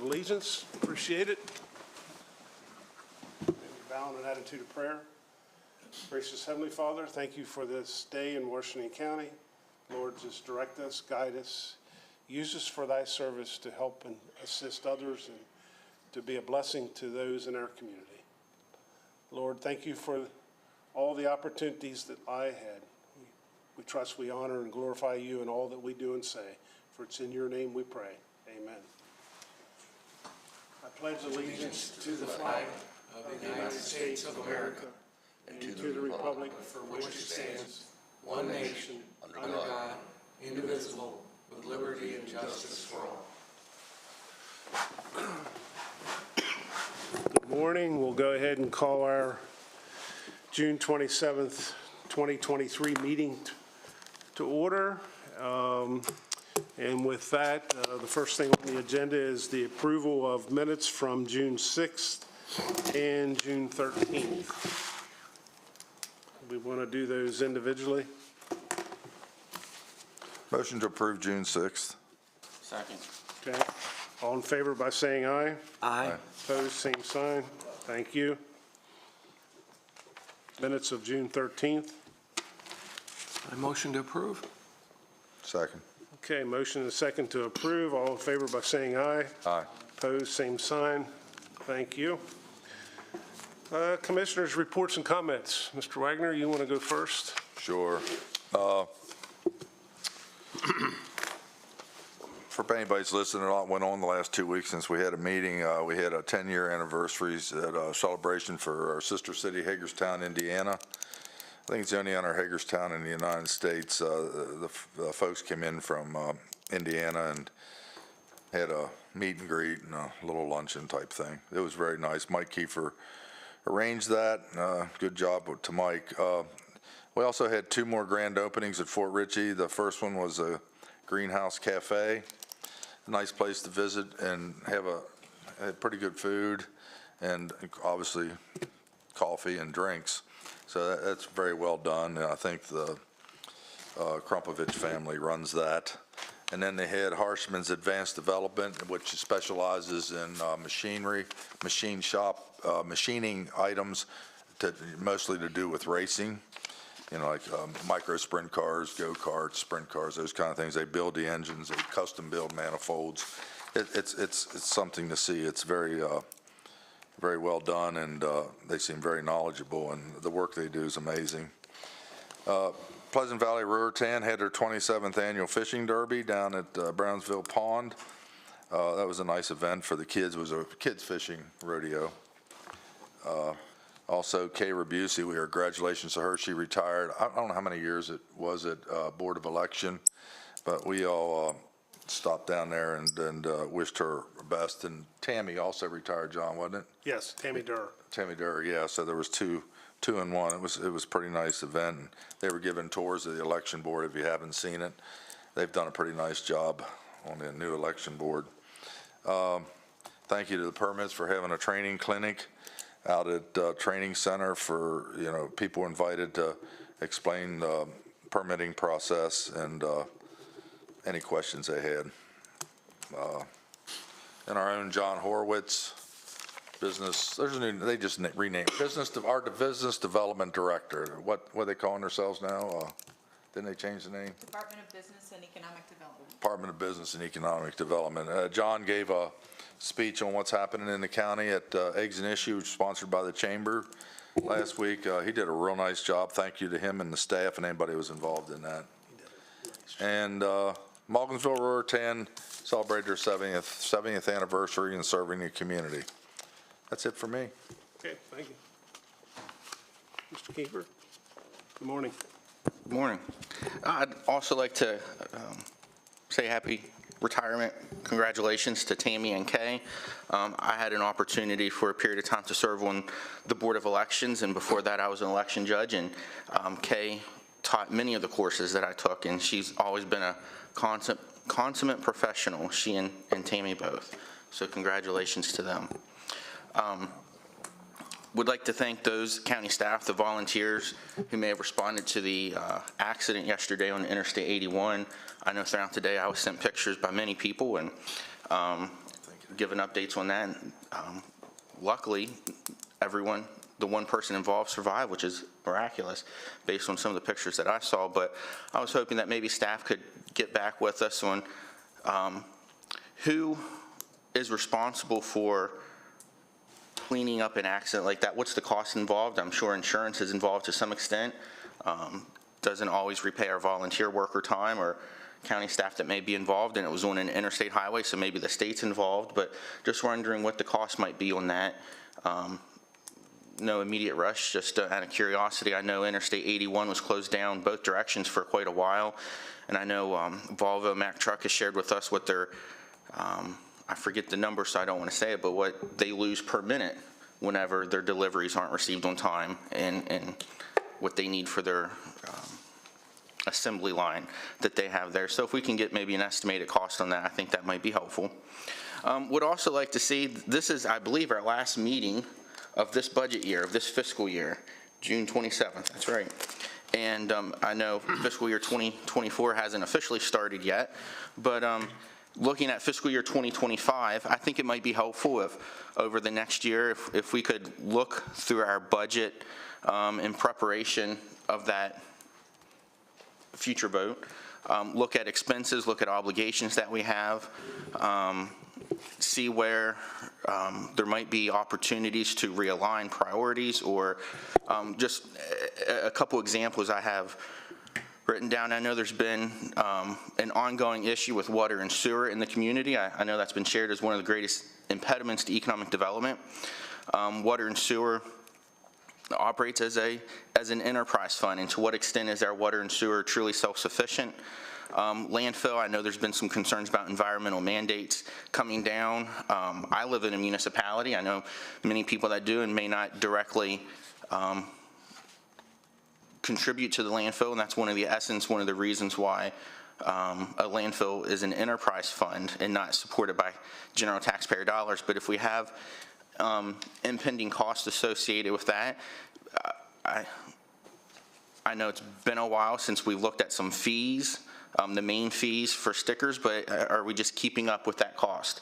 Allegiance, appreciate it. Bow in an attitude of prayer. Gracious Heavenly Father, thank you for this day in Washington County. Lord, just direct us, guide us, use us for thy service to help and assist others and to be a blessing to those in our community. Lord, thank you for all the opportunities that lie ahead. We trust, we honor, and glorify you in all that we do and say. For it's in your name we pray. Amen. I pledge allegiance to the flag of the United States of America and to the republic for which it stands, one nation, under God, indivisible, with liberty and justice for all. Good morning. We'll go ahead and call our June 27th, 2023 meeting to order. And with that, the first thing on the agenda is the approval of minutes from June 6th and June 13th. We want to do those individually. Motion to approve June 6th. Second. Okay. All in favor by saying aye. Aye. Opposed, same sign. Thank you. Minutes of June 13th. I motion to approve. Second. Okay, motion and a second to approve. All in favor by saying aye. Aye. Opposed, same sign. Thank you. Commissioners' reports and comments. Mr. Wagner, you want to go first? Sure. For anybody's listening, a lot went on the last 2 weeks since we had a meeting. We had a 10-year anniversary celebration for our sister city, Hagerstown, Indiana. I think it's the only other Hagerstown in the United States. The folks came in from Indiana and had a meet and greet and a little luncheon type thing. It was very nice. Mike Kiefer arranged that. Good job to Mike. We also had 2 more grand openings at Fort Ritchie. The first one was a Greenhouse Cafe, a nice place to visit and had pretty good food and obviously coffee and drinks. So that's very well done. And I think the Krumpovich family runs that. And then they had Harshman's Advanced Development, which specializes in machine shop, machining items, mostly to do with racing. You know, like micro sprint cars, go-karts, sprint cars, those kind of things. They build the engines, they custom build manifolds. It's something to see. It's very well done, and they seem very knowledgeable, and the work they do is amazing. Pleasant Valley Ruritan had their 27th annual fishing derby down at Brownsville Pond. That was a nice event for the kids. It was a kids fishing rodeo. Also, Kay Rabusi, congratulations to her. She retired. I don't know how many years it was at Board of Election, but we all stopped down there and wished her best. And Tammy also retired, John, wasn't it? Yes, Tammy Durr. Tammy Durr, yeah. So there was two in one. It was a pretty nice event. And they were giving tours of the election board. If you haven't seen it, they've done a pretty nice job on the new election board. Thank you to the permits for having a training clinic out at training center for, people invited to explain the permitting process and any questions they had. And our own John Horowitz, they just renamed our business development director. What are they calling themselves now? Didn't they change the name? Department of Business and Economic Development. Department of Business and Economic Development. John gave a speech on what's happening in the county at Eggs and Issue, sponsored by the Chamber last week. He did a real nice job. Thank you to him and the staff and anybody who was involved in that. And Malkinsville Ruritan celebrated their 70th anniversary in serving the community. That's it for me. Okay, thank you. Mr. Kiefer, good morning. Good morning. I'd also like to say happy retirement. Congratulations to Tammy and Kay. I had an opportunity for a period of time to serve on the Board of Elections, and before that I was an election judge, and Kay taught many of the courses that I took, and she's always been a consummate professional, she and Tammy both. So congratulations to them. Would like to thank those county staff, the volunteers who may have responded to the accident yesterday on Interstate 81. I know throughout the day I was sent pictures by many people, and given updates on that. And, luckily, the one person involved survived, which is miraculous based on some of the pictures that I saw. But I was hoping that maybe staff could get back with us on who is responsible for cleaning up an accident like that. What's the cost involved? I'm sure insurance is involved to some extent. Doesn't always repay our volunteer worker time or county staff that may be involved, and it was on an interstate highway, so maybe the state's involved, but just wondering what the cost might be on that. No immediate rush, just out of curiosity. I know Interstate 81 was closed down both directions for quite a while, and I know Volvo Mack Truck has shared with us what their, I forget the number, so I don't want to say it, but what they lose per minute whenever their deliveries aren't received on time, and what they need for their assembly line that they have there. So if we can get maybe an estimated cost on that, I think that might be helpful. Would also like to see, this is, I believe, our last meeting of this budget year, of this fiscal year, June 27th, that's right. And I know fiscal year 2024 hasn't officially started yet, but looking at fiscal year 2025, I think it might be helpful if over the next year, if we could look through our budget in preparation of that future vote, look at expenses, look at obligations that we have, see where there might be opportunities to realign priorities, or just a couple examples I have written down. I know there's been an ongoing issue with water and sewer in the community. I know that's been shared as one of the greatest impediments to economic development. Water and sewer operates as an enterprise fund, and to what extent is our water and sewer truly self-sufficient? Landfill, I know there's been some concerns about environmental mandates coming down. I live in a municipality. I know many people that do and may not directly contribute to the landfill, and that's one of the reasons why a landfill is an enterprise fund and not supported by general taxpayer dollars. But if we have impending costs associated with that, I know it's been a while since we've looked at some fees, the main fees for stickers, but are we just keeping up with that cost?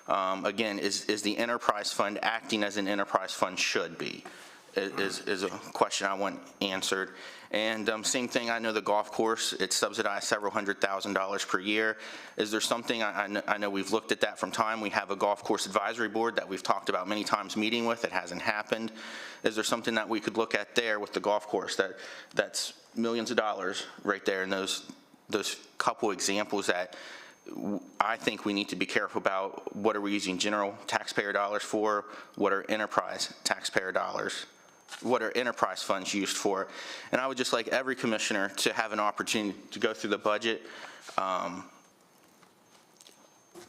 Again, is the enterprise fund acting as an enterprise fund should be, is a question I want answered. And same thing, I know the golf course, it's subsidized several $100,000 per year. Is there something, I know we've looked at that from time. We have a golf course advisory board that we've talked about many times meeting with. It hasn't happened. Is there something that we could look at there with the golf course that's millions of dollars right there in those couple examples that I think we need to be careful about? What are we using general taxpayer dollars for? What are enterprise taxpayer dollars? What are enterprise funds used for? And I would just like every commissioner to have an opportunity to go through the budget.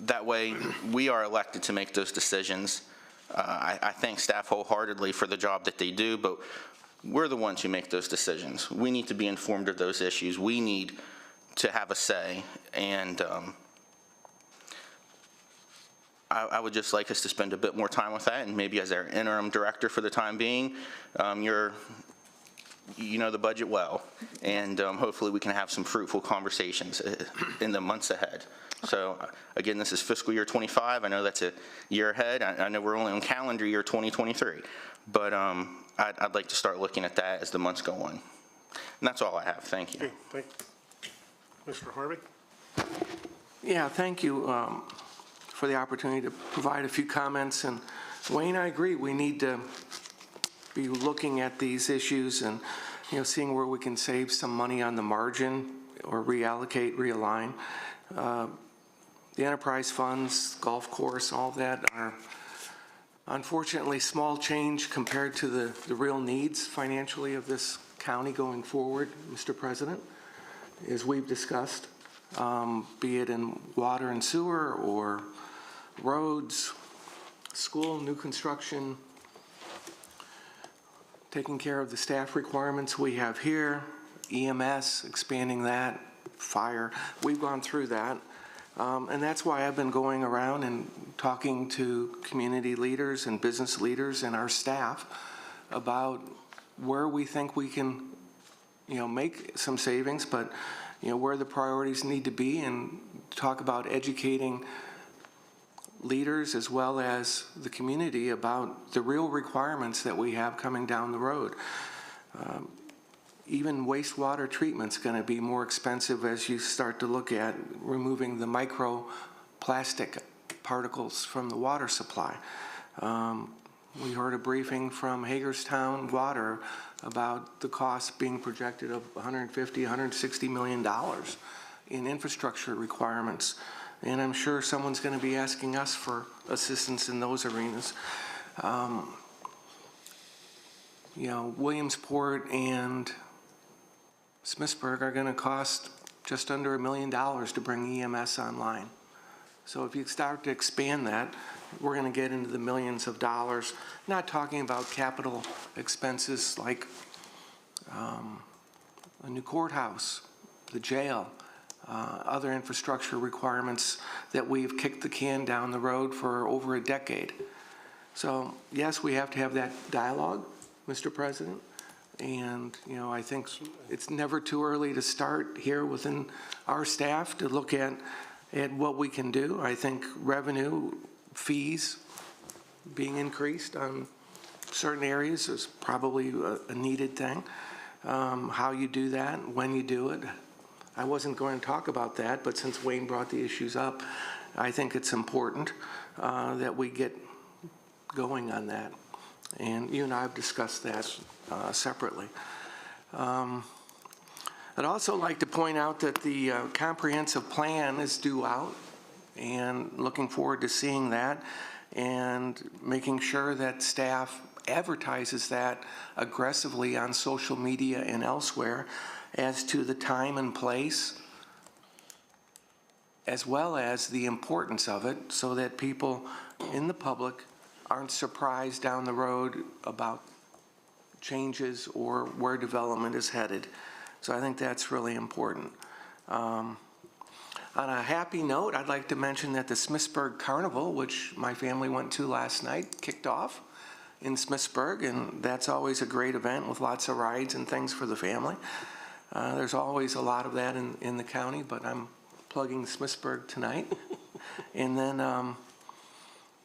That way we are elected to make those decisions. I thank staff wholeheartedly for the job that they do, but we're the ones who make those decisions. We need to be informed of those issues. We need to have a say, and I would just like us to spend a bit more time with that, and maybe as our interim director for the time being, you know the budget well, and hopefully we can have some fruitful conversations in the months ahead. So again, this is fiscal year 25. I know that's a year ahead. I know we're only on calendar year 2023, but I'd like to start looking at that as the months go on. And that's all I have. Thank you. Okay, thank you. Mr. Harvey? Yeah, thank you for the opportunity to provide a few comments. And Wayne, I agree, we need to be looking at these issues and, seeing where we can save some money on the margin or reallocate, realign. The enterprise funds, golf course, all that are unfortunately small change compared to the real needs financially of this county going forward, Mr. President, as we've discussed, be it in water and sewer or roads, school, new construction, taking care of the staff requirements we have here, EMS, expanding that, fire. We've gone through that. And that's why I've been going around and talking to community leaders and business leaders and our staff about where we think we can, make some savings, but, where the priorities need to be, and talk about educating leaders as well as the community about the real requirements that we have coming down the road. Even wastewater treatment's going to be more expensive as you start to look at removing the microplastic particles from the water supply. We heard a briefing from Hagerstown Water about the cost being projected of $150, $160 million in infrastructure requirements. And I'm sure someone's going to be asking us for assistance in those arenas. Williamsport and Smithsburg are going to cost just under $1 million to bring EMS online. So if you start to expand that, we're going to get into the millions of dollars, not talking about capital expenses like a new courthouse, the jail, other infrastructure requirements that we've kicked the can down the road for over a decade. So yes, we have to have that dialogue, Mr. President. And, I think it's never too early to start here within our staff to look at what we can do. I think revenue, fees being increased on certain areas is probably a needed thing. How you do that, when you do it. I wasn't going to talk about that, but since Wayne brought the issues up, I think it's important that we get going on that. And you and I have discussed that separately. I'd also like to point out that the comprehensive plan is due out, and looking forward to seeing that and making sure that staff advertises that aggressively on social media and elsewhere as to the time and place, as well as the importance of it, so that people in the public aren't surprised down the road about changes or where development is headed. So I think that's really important. On a happy note, I'd like to mention that the Smithsburg Carnival, which my family went to last night, kicked off in Smithsburg, and that's always a great event with lots of rides and things for the family. There's always a lot of that in the county, but I'm plugging Smithsburg tonight. And then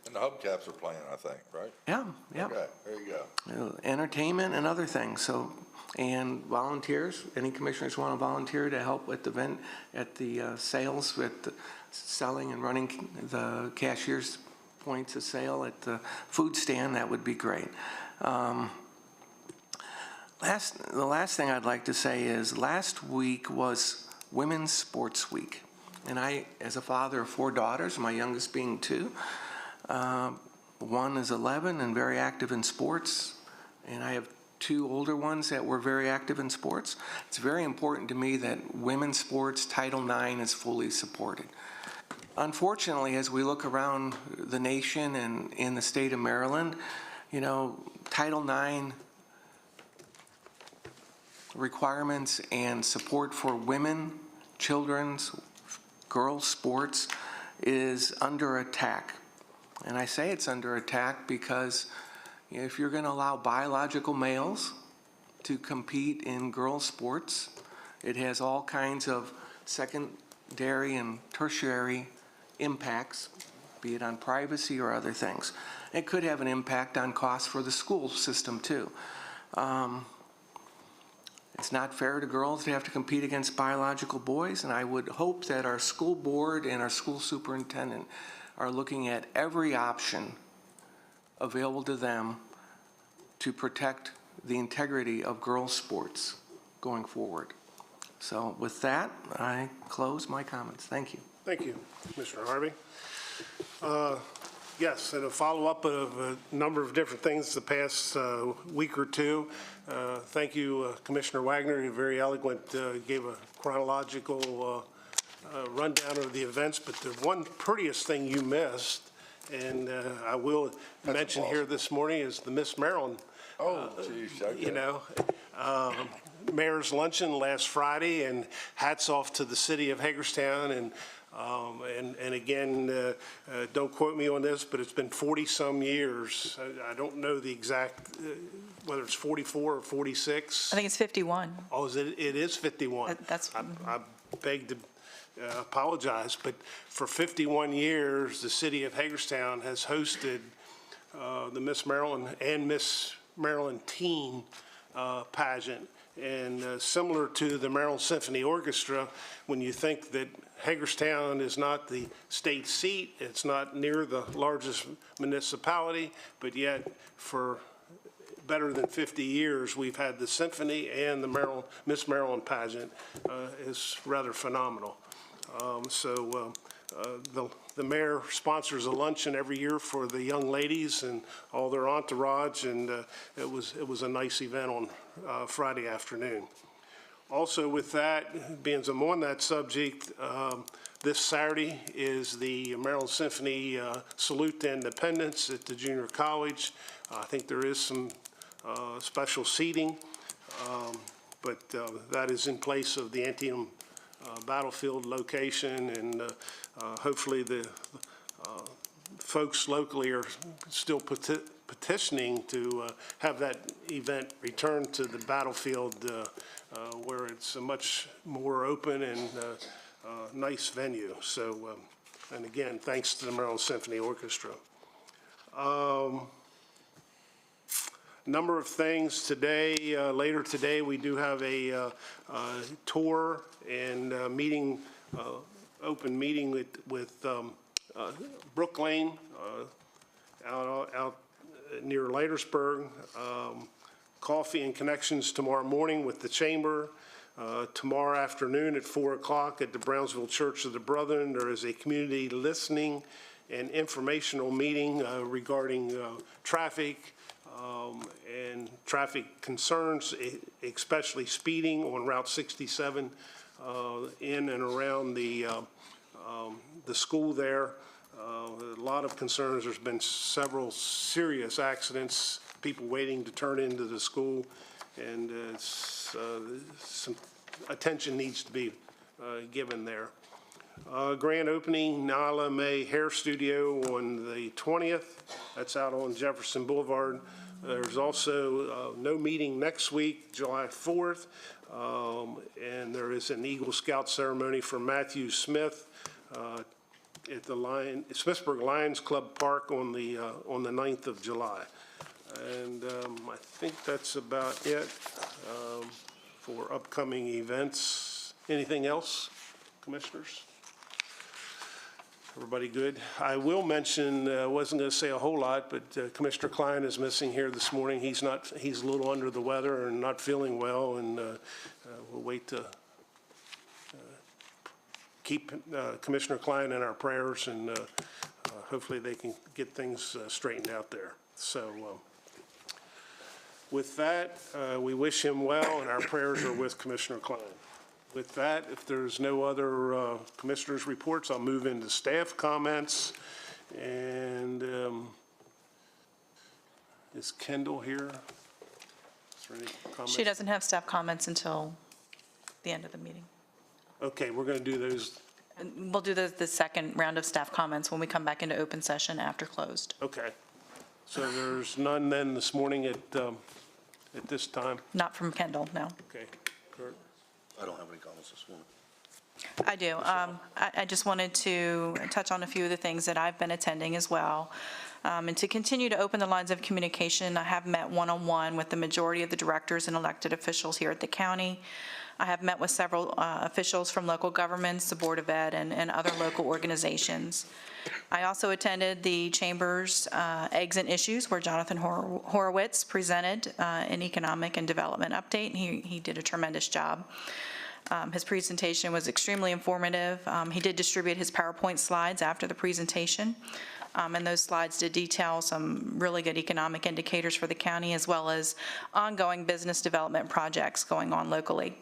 And the hubcaps are playing, I think, right? yeah. Okay, there you go. Entertainment and other things. So, and volunteers, any commissioners want to volunteer to help at the event, at the sales, at the selling and running the cashier's points of sale at the food stand, that would be great. The last thing I'd like to say is last week was Women's Sports Week. And I, as a father of 4 daughters, my youngest being 2, one is 11 and very active in sports, and I have 2 older ones that were very active in sports. It's very important to me that women's sports, Title IX, is fully supported. Unfortunately, as we look around the nation and in the state of Maryland, Title IX requirements and support for women, children's, girls' sports is under attack. And I say it's under attack because if you're going to allow biological males to compete in girls' sports, it has all kinds of secondary and tertiary impacts, be it on privacy or other things. It could have an impact on costs for the school system too. It's not fair to girls to have to compete against biological boys, and I would hope that our school board and our school superintendent are looking at every option available to them to protect the integrity of girls' sports going forward. So with that, I close my comments. Thank you. Thank you, Commissioner Harvey. Yes, and a follow-up of a number of different things the past week or two. Thank you, Commissioner Wagner. You very eloquent, gave a chronological rundown of the events, but the one prettiest thing you missed, and I will mention here this morning, is the Miss Maryland. Oh, geez, okay. Mayor's Luncheon last Friday, and hats off to the city of Hagerstown. And again, don't quote me on this, but it's been 40-some years. I don't know the exact, whether it's 44 or 46. I think it's 51. Oh, it is 51. That's. I beg to apologize, but for 51 years, the city of Hagerstown has hosted the Miss Maryland and Miss Maryland Teen pageant. And similar to the Maryland Symphony Orchestra, when you think that Hagerstown is not the state seat, it's not near the largest municipality, but yet for better than 50 years, we've had the symphony and the Miss Maryland pageant is rather phenomenal. The mayor sponsors a luncheon every year for the young ladies and all their entourage, and it was a nice event on Friday afternoon. Also with that, being I'm on that subject, this Saturday is the Maryland Symphony Salute to Independence at the junior college. I think there is some special seating, but that is in place of the Antietam battlefield location, and hopefully the folks locally are still petitioning to have that event return to the battlefield where it's a much more open and nice venue. So, and again, thanks to the Maryland Symphony Orchestra. Number of things today. Later today, we do have a tour and meeting, open meeting with Brook Lane out near Leitersburg. Coffee and connections tomorrow morning with the chamber. Tomorrow afternoon at 4 o'clock at the Brownsville Church of the Brethren, there is a community listening and informational meeting regarding traffic and traffic concerns, especially speeding on Route 67 in and around the school there. A lot of concerns. There's been several serious accidents, people waiting to turn into the school, and some attention needs to be given there. Grand opening, Nala May Hair Studio on the 20th. That's out on Jefferson Boulevard. There's also no meeting next week, July 4th, and there is an Eagle Scout ceremony for Matthew Smith at the Smithsburg Lions Club Park on the 9th of July. And I think that's about it for upcoming events. Anything else, commissioners? Everybody good? I will mention, wasn't going to say a whole lot, but Commissioner Klein is missing here this morning. He's a little under the weather and not feeling well, and we'll wait to keep Commissioner Klein in our prayers, and hopefully they can get things straightened out there. So with that, we wish him well, and our prayers are with Commissioner Klein. With that, if there's no other commissioners' reports, I'll move into staff comments. And is Kendall here? Is there any comments? She doesn't have staff comments until the end of the meeting. Okay, we're going to do those. And we'll do the second round of staff comments when we come back into open session after closed. Okay. So there's none then this morning at this time? Not from Kendall, no. Okay. Kurt? I don't have any comments this morning. I do. I just wanted to touch on a few of the things that I've been attending as well. And to continue to open the lines of communication, I have met one-on-one with the majority of the directors and elected officials here at the county. I have met with several officials from local governments, the Board of Ed, and other local organizations. I also attended the Chamber's Eggs and Issues, where Jonathan Horowitz presented an economic and development update, and he did a tremendous job. His presentation was extremely informative. He did distribute his PowerPoint slides after the presentation, and those slides did detail some really good economic indicators for the county, as well as ongoing business development projects going on locally.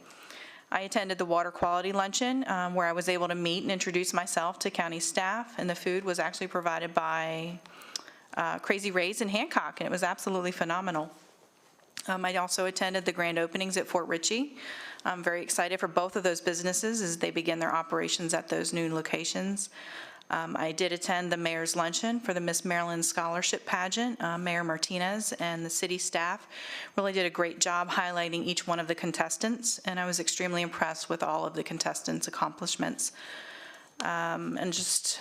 I attended the water quality luncheon, where I was able to meet and introduce myself to county staff, and the food was actually provided by Crazy Rays in Hancock, and it was absolutely phenomenal. I also attended the grand openings at Fort Ritchie. I'm very excited for both of those businesses as they begin their operations at those new locations. I did attend the mayor's luncheon for the Miss Maryland Scholarship Pageant. Mayor Martinez and the city staff really did a great job highlighting each one of the contestants, and I was extremely impressed with all of the contestants' accomplishments. And just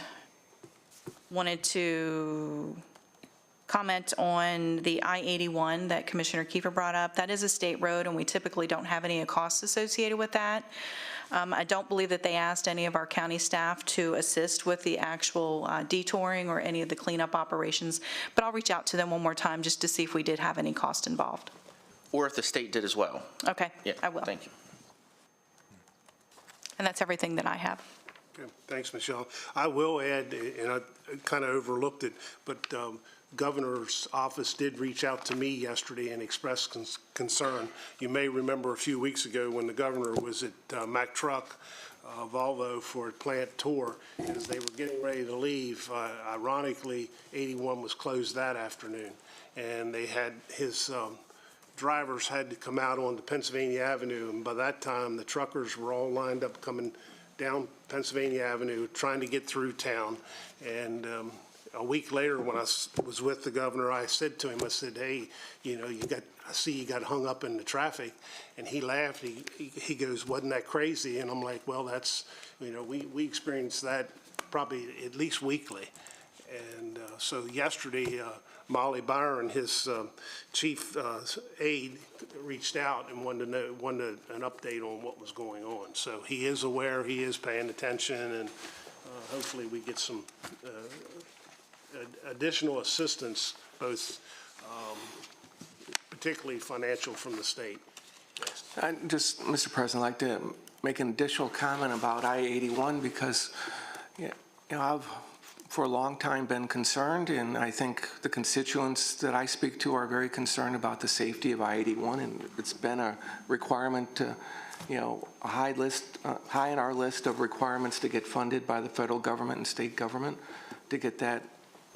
wanted to comment on the I-81 that Commissioner Kiefer brought up. That is a state road, and we typically don't have any costs associated with that. I don't believe that they asked any of our county staff to assist with the actual detouring or any of the cleanup operations, but I'll reach out to them one more time just to see if we did have any cost involved. Or if the state did as well. Okay, Yeah, I will. thank you. And that's everything that I have. Okay, thanks, Michelle. I will add, and I kind of overlooked it, but Governor's office did reach out to me yesterday and express concern. You may remember a few weeks ago when the governor was at Mack Truck, Volvo, for a plant tour. As they were getting ready to leave, ironically, 81 was closed that afternoon. And they had his drivers had to come out onto Pennsylvania Avenue. And by that time, the truckers were all lined up coming down Pennsylvania Avenue, trying to get through town. And a week later, when I was with the governor, I said to him, I said, hey, you know, I see you got hung up in the traffic. And he laughed. He goes, wasn't that crazy? And I'm like, well, that's, you know, we experience that probably at least weekly. And so yesterday, Molly Byron, his chief aide, reached out and wanted an update on what was going on. So he is aware, he is paying attention, and hopefully we get some additional assistance, both particularly financial, from the state. Yes. I just, Mr. President, I'd like to make an additional comment about I-81 because, you know, I've for a long time been concerned, and I think the constituents that I speak to are very concerned about the safety of I-81, and it's been a requirement to, you know, a high in our list of requirements to get funded by the federal government and state government to get that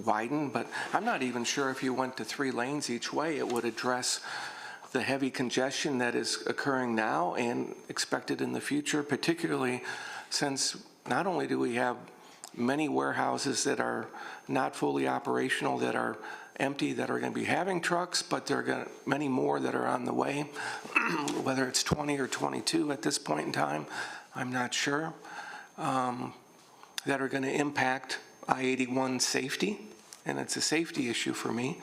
widened. But I'm not even sure if you went to 3 lanes each way, it would address the heavy congestion that is occurring now and expected in the future, particularly since not only do we have many warehouses that are not fully operational, that are empty, that are going to be having trucks, but there are many more that are on the way, whether it's 20 or 22 at this point in time, I'm not sure, that are going to impact I-81 safety, and it's a safety issue for me.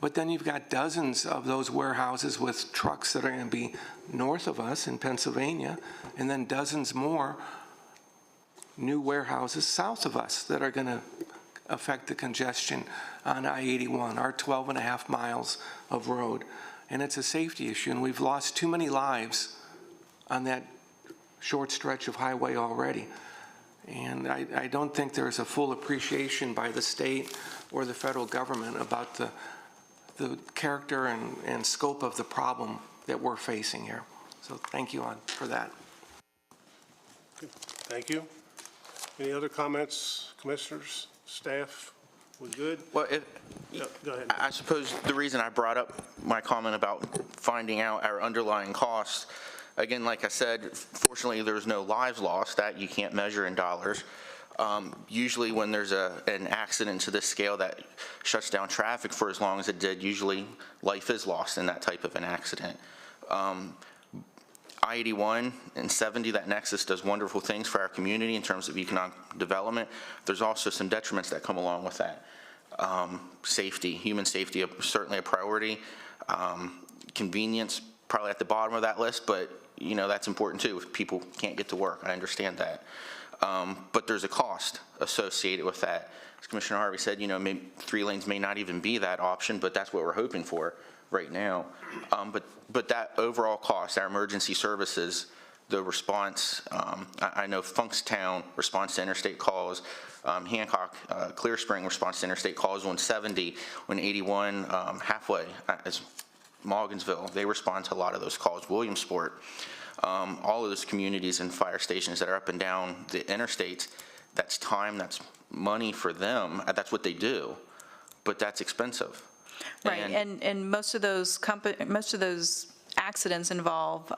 But then you've got dozens of those warehouses with trucks that are going to be north of us in Pennsylvania, and then dozens more new warehouses south of us that are going to affect the congestion on I-81, our 12.5 miles of road. And it's a safety issue, and we've lost too many lives on that short stretch of highway already. And I don't think there's a full appreciation by the state or the federal government about the character and scope of the problem that we're facing here. So thank you for that. Thank you. Any other comments, commissioners, staff? We good? Well, Yeah, go ahead. I suppose the reason I brought up my comment about finding out our underlying costs, again, like I said, fortunately there's no lives lost. That you can't measure in dollars. Usually when there's an accident to this scale that shuts down traffic for as long as it did, usually life is lost in that type of an accident. I-81 and 70, that nexus does wonderful things for our community in terms of economic development. There's also some detriments that come along with that. Safety, human safety, certainly a priority. Convenience, probably at the bottom of that list, but you know that's important too if people can't get to work. I understand that. But there's a cost associated with that. As Commissioner Harvey said, you know, maybe 3 lanes may not even be that option, but that's what we're hoping for right now. But that overall cost, our emergency services, the response, I know Funkstown response to interstate calls, Hancock, Clear Spring response to interstate calls when 70, when 81, halfway, it's Morgansville, they respond to a lot of those calls, Williamsport, all of those communities and fire stations that are up and down the interstates, that's time, that's money for them, that's what they do, but that's expensive. Right, and most of those accidents involve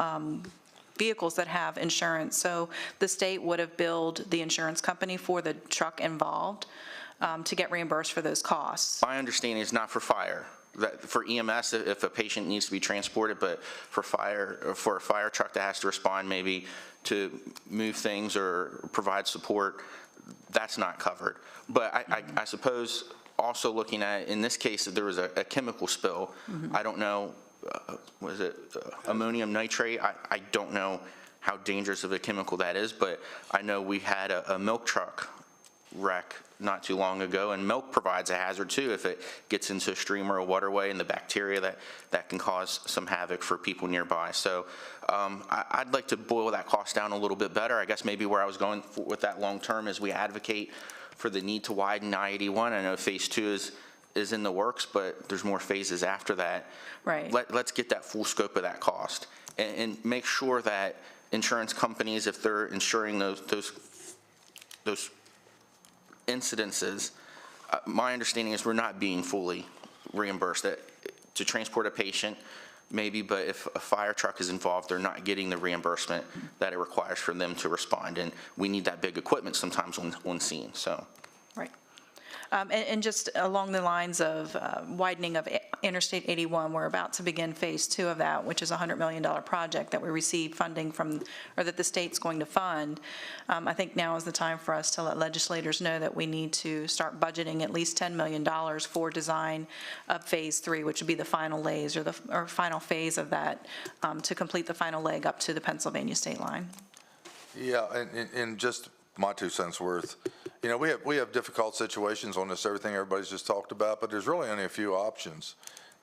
vehicles that have insurance. So the state would have billed the insurance company for the truck involved to get reimbursed for those costs. My understanding is not for fire. That for EMS, if a patient needs to be transported, but for a fire truck that has to respond maybe to move things or provide support, that's not covered. But I suppose also looking at, in this case, if there was a chemical spill, I don't know, was it ammonium nitrate? I don't know how dangerous of a chemical that is, but I know we had a milk truck wreck not too long ago, and milk provides a hazard too if it gets into a stream or a waterway, and the bacteria that can cause some havoc for people nearby. So I'd like to boil that cost down a little bit better. I guess maybe where I was going with that long term is we advocate for the need to widen I-81. I know phase 2 is in the works, but there's more phases after that. Right. Let's get that full scope of that cost and make sure that insurance companies, if they're insuring those incidences, my understanding is we're not being fully reimbursed. That to transport a patient, maybe, but if a fire truck is involved, they're not getting the reimbursement that it requires for them to respond. And we need that big equipment sometimes on scene, so. Right. And just along the lines of widening of Interstate 81, we're about to begin phase 2 of that, which is a $100 million project that we received funding from, or that the state's going to fund. I think now is the time for us to let legislators know that we need to start budgeting at least $10 million for design of phase 3, which would be the final layers or final phase of that to complete the final leg up to the Pennsylvania state line. Yeah, and just my 2 cents worth. You know, we have difficult situations on this, everything everybody's just talked about, but there's really only a few options.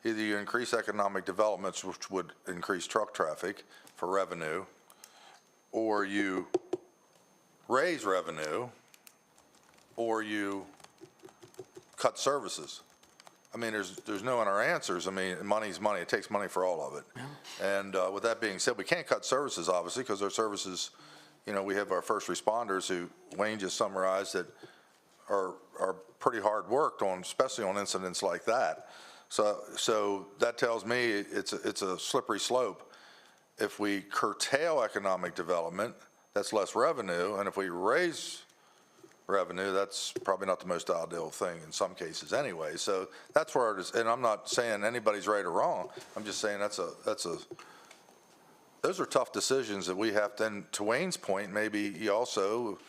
Either you increase economic developments, which would increase truck traffic for revenue, or you raise revenue, or you cut services. I mean, there's no other answers. I mean, money's money. It takes money for all of it. Yeah. And with that being said, we can't cut services, obviously, because our services, you know, we have our first responders who Wayne just summarized that are pretty hard worked on, especially on incidents like that. So that tells me it's a slippery slope. If we curtail economic development, that's less revenue, and if we raise revenue, that's probably not the most ideal thing in some cases anyway. So that's where it is, and I'm not saying anybody's right or wrong. I'm just saying those are tough decisions that we have to, and to Wayne's point, maybe you also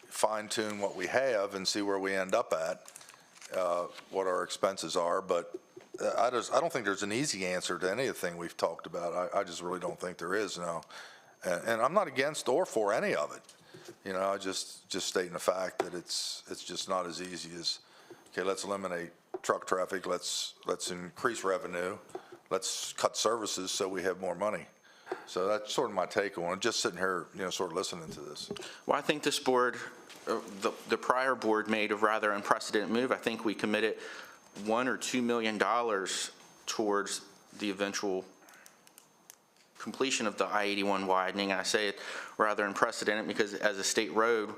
fine tune what we have and see where we end up at, what our expenses are. But I don't think there's an easy answer to anything we've talked about. I just really don't think there is, no. And I'm not against or for any of it. You know, I just stating the fact that it's just not as easy as, okay, let's eliminate truck traffic, let's increase revenue, let's cut services so we have more money. So that's sort of my take on it, just sitting here, you know, sort of listening to this. Well, I think this board, the prior board made a rather unprecedented move. I think we committed $1 or $2 million towards the eventual completion of the I-81 widening. I say it rather unprecedented because as a state road,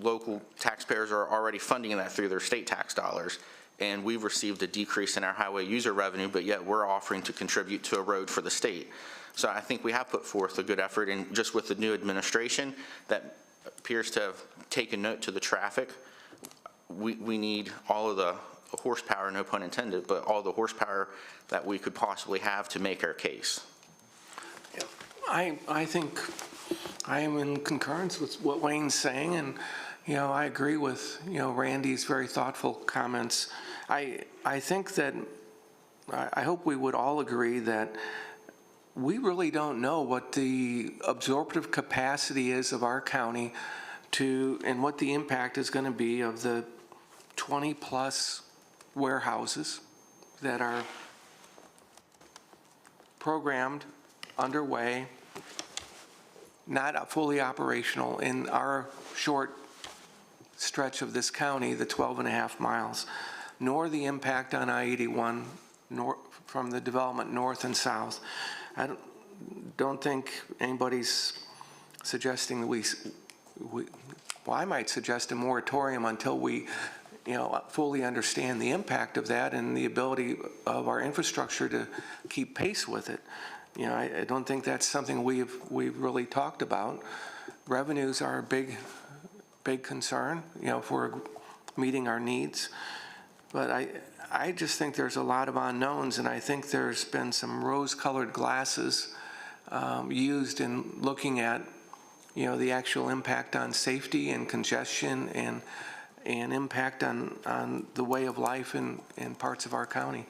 local taxpayers are already funding that through their state tax dollars. And we've received a decrease in our highway user revenue, but yet we're offering to contribute to a road for the state. So I think we have put forth a good effort, and just with the new administration that appears to have taken note to the traffic, we need all of the horsepower, no pun intended, but all the horsepower that we could possibly have to make our case. I think I am in concurrence with what Wayne's saying, and you know, I agree with, you know, Randy's very thoughtful comments. I think that, I hope we would all agree that we really don't know what the absorptive capacity is of our county and what the impact is going to be of the 20-plus warehouses that are programmed, underway, not fully operational in our short stretch of this county, the 12.5 miles, nor the impact on I-81 from the development north and south. I don't think anybody's suggesting that well, I might suggest a moratorium until we, you know, fully understand the impact of that and the ability of our infrastructure to keep pace with it. I don't think that's something we've really talked about. Revenues are a big concern, if we're meeting our needs. But I just think there's a lot of unknowns, and I think there's been some rose-colored glasses used in looking at, the actual impact on safety and congestion and impact on the way of life in parts of our county.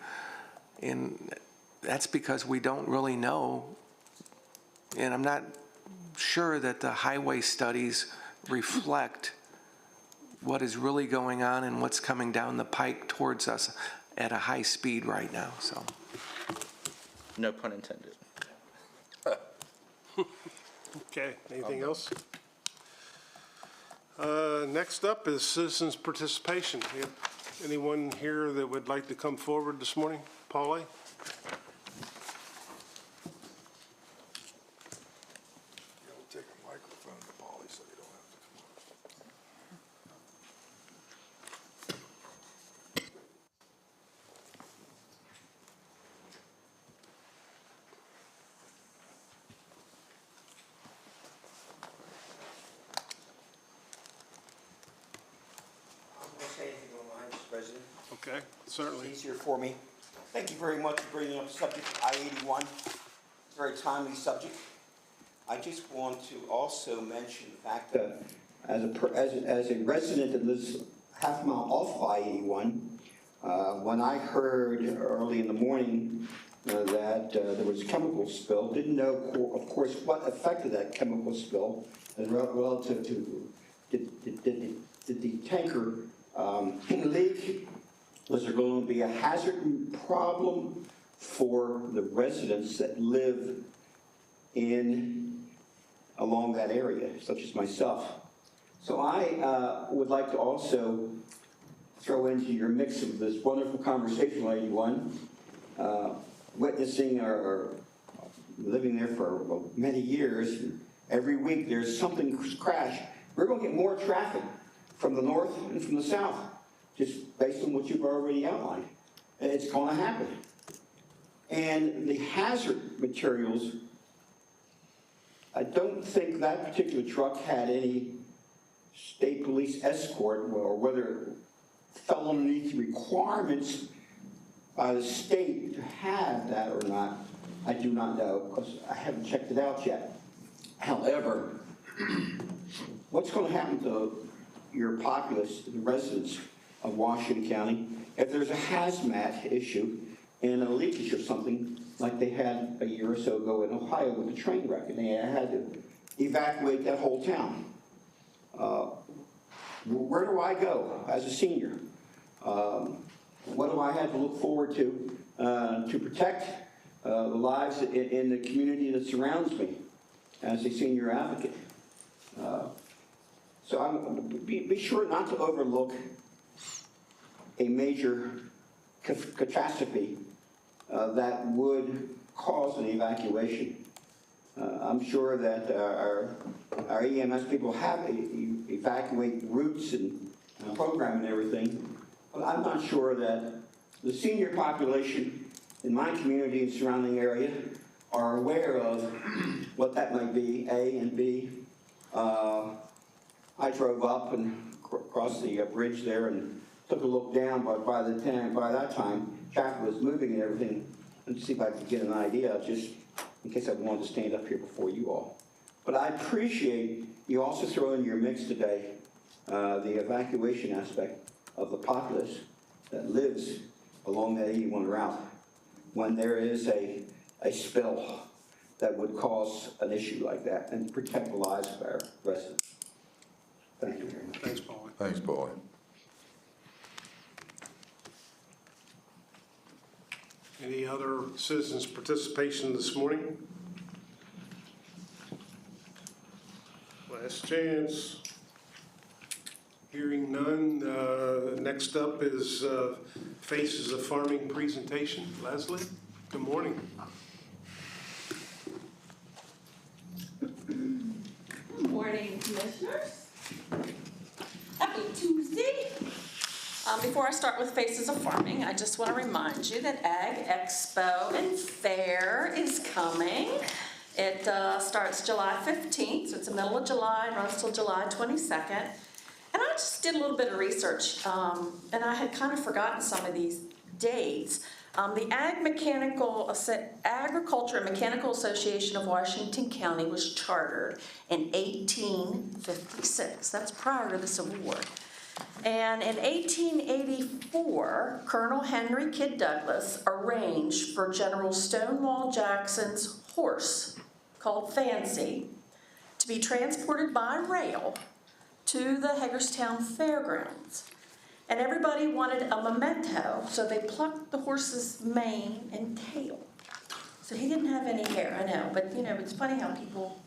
And that's because we don't really know, and I'm not sure that the highway studies reflect what is really going on and what's coming down the pike towards us at a high speed right now, so. No pun intended. Okay, anything else? Next up is citizens' participation. We have anyone here that would like to come forward this morning? Paulie? Take a microphone to Paulie so you don't have to come on. I'm going to say anything online, Mr. President. Okay, certainly. It's easier for me. Thank you very much for bringing up the subject of I-81. It's a very timely subject. I just want to also mention the fact that as a resident that lives half a mile off I-81, when I heard early in the morning that there was a chemical spill, didn't know, of course, what affected that chemical spill and relative to did the tanker leak. Was there going to be a hazard problem for the residents that live along that area, such as myself? So I would like to also throw into your mix of this wonderful conversation, Lady One, witnessing or living there for many years. Every week there's something crash. We're going to get more traffic from the north and from the south, just based on what you've already outlined. And it's going to happen. And the hazard materials, I don't think that particular truck had any state police escort, or whether it fell underneath the requirements by the state to have that or not, I do not know, because I haven't checked it out yet. However, what's going to happen to your populace, the residents of Washington County, if there's a hazmat issue and a leakage or something like they had a year or so ago in Ohio with the train wreck, and they had to evacuate that whole town? Where do I go as a senior? What do I have to look forward to protect the lives in the community that surrounds me as a senior advocate? So be sure not to overlook a major catastrophe that would cause an evacuation. I'm sure that our EMS people have evacuate routes and program and everything, but I'm not sure that the senior population in my community and surrounding area are aware of what that might be, A, and B. I drove up and across the bridge there and took a look down, but by that time, traffic was moving and everything. Let's see if I could get an idea, just in case I wanted to stand up here before you all. But I appreciate you also throw in your mix today the evacuation aspect of the populace that lives along that 81 route when there is a spill that would cause an issue like that and protect the lives of our residents. Thank you very much. Thanks, Paulie. Thanks, Paulie. Any other citizens' participation this morning? Last chance. Hearing none. Next up is Faces of Farming presentation. Leslie, good morning. Good morning, commissioners. Happy Tuesday. Before I start with Faces of Farming, I just want to remind you that Ag Expo and Fair is coming. It starts July 15th, so it's the middle of July and runs till July 22nd. And I just did a little bit of research, and I had kind of forgotten some of these dates. The Agriculture and Mechanical Association of Washington County was chartered in 1856. That's prior to the Civil War. And in 1884, Colonel Henry Kidd Douglas arranged for General Stonewall Jackson's horse, called Fancy, to be transported by rail to the Hagerstown Fairgrounds. And everybody wanted a memento, so they plucked the horse's mane and tail. So he didn't have any hair, I know, but you know, it's funny how people,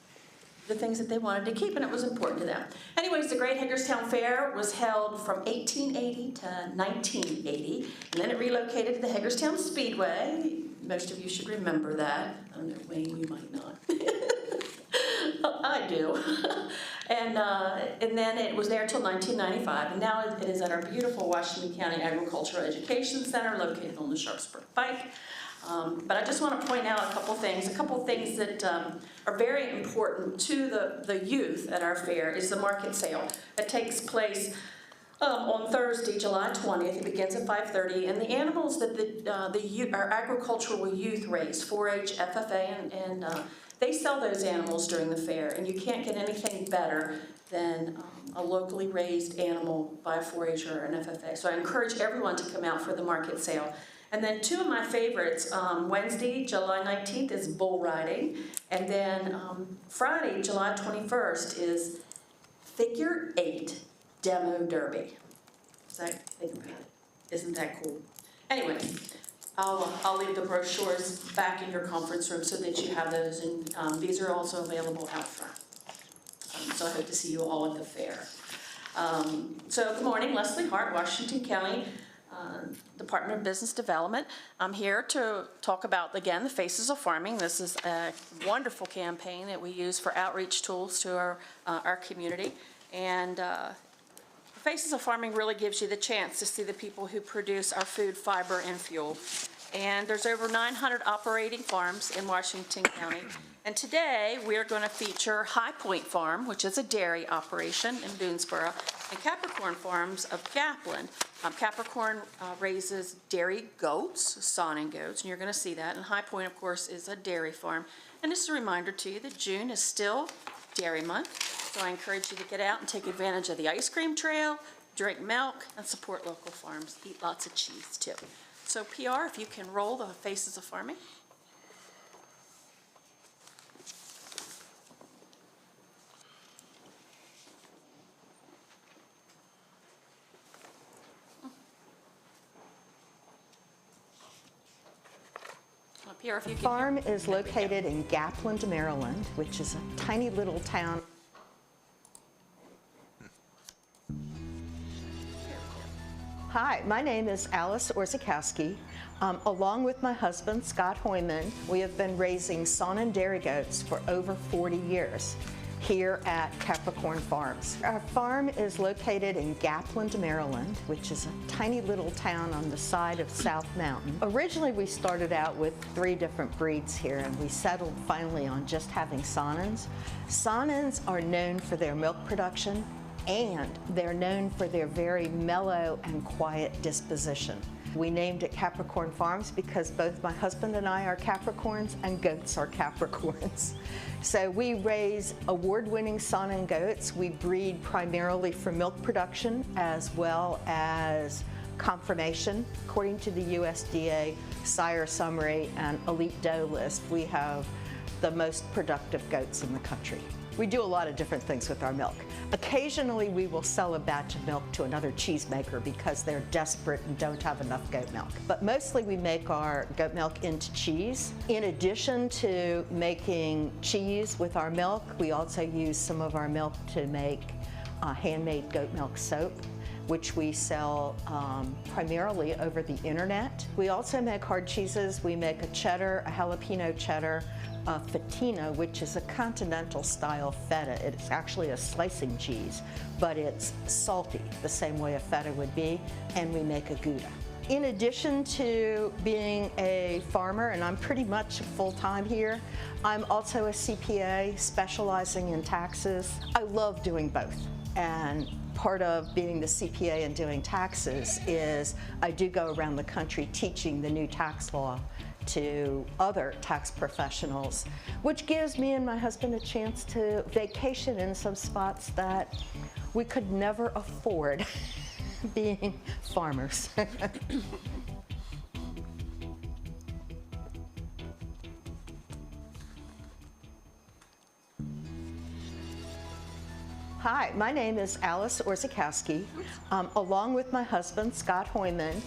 the things that they wanted to keep, and it was important to them. Anyways, the Great Hagerstown Fair was held from 1880 to 1980, and then it relocated to the Hagerstown Speedway. Most of you should remember that. I don't know, Wayne, you might not. I do. And then it was there until 1995, and now it is at our beautiful Washington County Agricultural Education Center located on the Sharpsburg Pike. But I just want to point out a couple things that are very important to the youth at our fair is the market sale that takes place on Thursday, July 20th. It begins at 5:30, and the animals that our agricultural youth raise, 4-H, FFA, and they sell those animals during the fair, and you can't get anything better than a locally raised animal by a 4-H or an FFA. So I encourage everyone to come out for the market sale. And then two of my favorites, Wednesday, July 19th is bull riding, and then Friday, July 21st is Figure 8 Demo Derby. Isn't that cool? Anyway, I'll leave the brochures back in your conference room so that you have those, and these are also available out front. So I hope to see you all at the fair. So good morning, Leslie Hart, Washington County Department of Business Development. I'm here to talk about, again, the Faces of Farming. This is a wonderful campaign that we use for outreach tools to our community. And Faces of Farming really gives you the chance to see the people who produce our food, fiber, and fuel. And there's over 900 operating farms in Washington County. And today, we're going to feature High Point Farm, which is a dairy operation in Boonesboro, and Capricorn Farms of Gaplin. Capricorn raises dairy goats, Saanen goats, and you're going to see that. And High Point, of course, is a dairy farm. And just a reminder to you that June is still Dairy Month, so I encourage you to get out and take advantage of the ice cream trail, drink milk, and support local farms. Eat lots of cheese, too. So PR, if you can roll the Faces of Farming. PR, if you can. Farm is located in Gaplin, Maryland, which is a tiny little town. Hi, my name is Alice Orzakowski. Along with my husband, Scott Hoyman, we have been raising Saanen dairy goats for over 40 years here at Capricorn Farms. Our farm is located in Gaplin, Maryland, which is a tiny little town on the side of South Mountain. Originally, we started out with 3 different breeds here, and we settled finally on just having Saanens. Saanens are known for their milk production, and they're known for their very mellow and quiet disposition. We named it Capricorn Farms because both my husband and I are Capricorns and goats are Capricorns. So we raise award-winning Saanen goats. We breed primarily for milk production as well as conformation. According to the USDA sire summary and elite doe list, we have the most productive goats in the country. We do a lot of different things with our milk. Occasionally, we will sell a batch of milk to another cheesemaker because they're desperate and don't have enough goat milk. But mostly, we make our goat milk into cheese. In addition to making cheese with our milk, we also use some of our milk to make handmade goat milk soap. which we sell primarily over the internet. We also make hard cheeses. We make a cheddar, a jalapeno cheddar, a fettina, which is a continental style feta. It's actually a slicing cheese, but it's salty, the same way a feta would be, and we make a Gouda. In addition to being a farmer, and I'm pretty much full-time here, I'm also a CPA specializing in taxes. I love doing both, and part of being the CPA and doing taxes is I do go around the country teaching the new tax law to other tax professionals, which gives me and my husband a chance to vacation in some spots that we could never afford being farmers. Hi, my name is Alice Orzakowski, along with my husband, Scott Hoyman. Is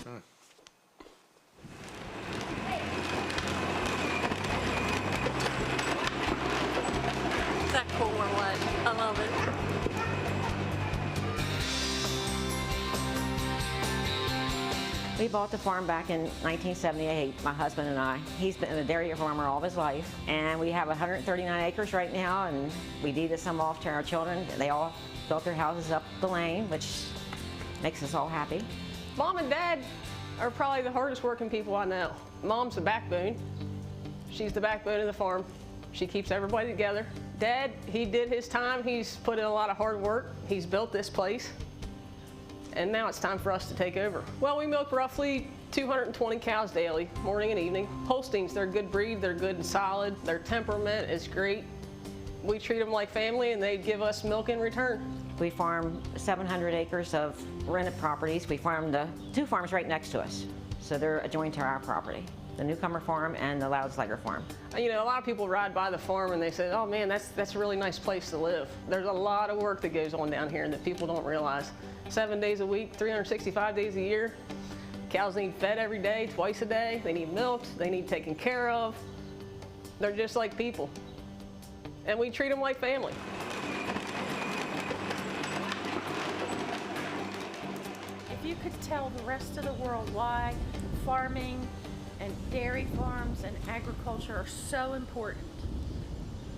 that cool or what? I love it. We bought the farm back in 1978, my husband and I. He's been a dairy farmer all of his life, and we have 139 acres right now, and we deeded some off to our children. They all built their houses up the lane, which makes us all happy. Mom and Dad are probably the hardest working people I know. Mom's the backbone. She's the backbone of the farm. She keeps everybody together. Dad, he did his time. He's put in a lot of hard work. He's built this place. And now it's time for us to take over. Well, we milk roughly 220 cows daily, morning and evening. Holsteins, they're a good breed, they're good and solid. Their temperament is great. We treat them like family and they give us milk in return. We farm 700 acres of rented properties. We farm the two farms right next to us, so they're adjoined to our property. The Newcomer Farm and the Loudsliger Farm. You know, a lot of people ride by the farm and they say, oh man, that's a really nice place to live. There's a lot of work that goes on down here that people don't realize. 7 days a week, 365 days a year. Cows need fed every day, twice a day. They need milked, they need taken care of. They're just like people. And we treat them like family. If you could tell the rest of the world why farming and dairy farms and agriculture are so important.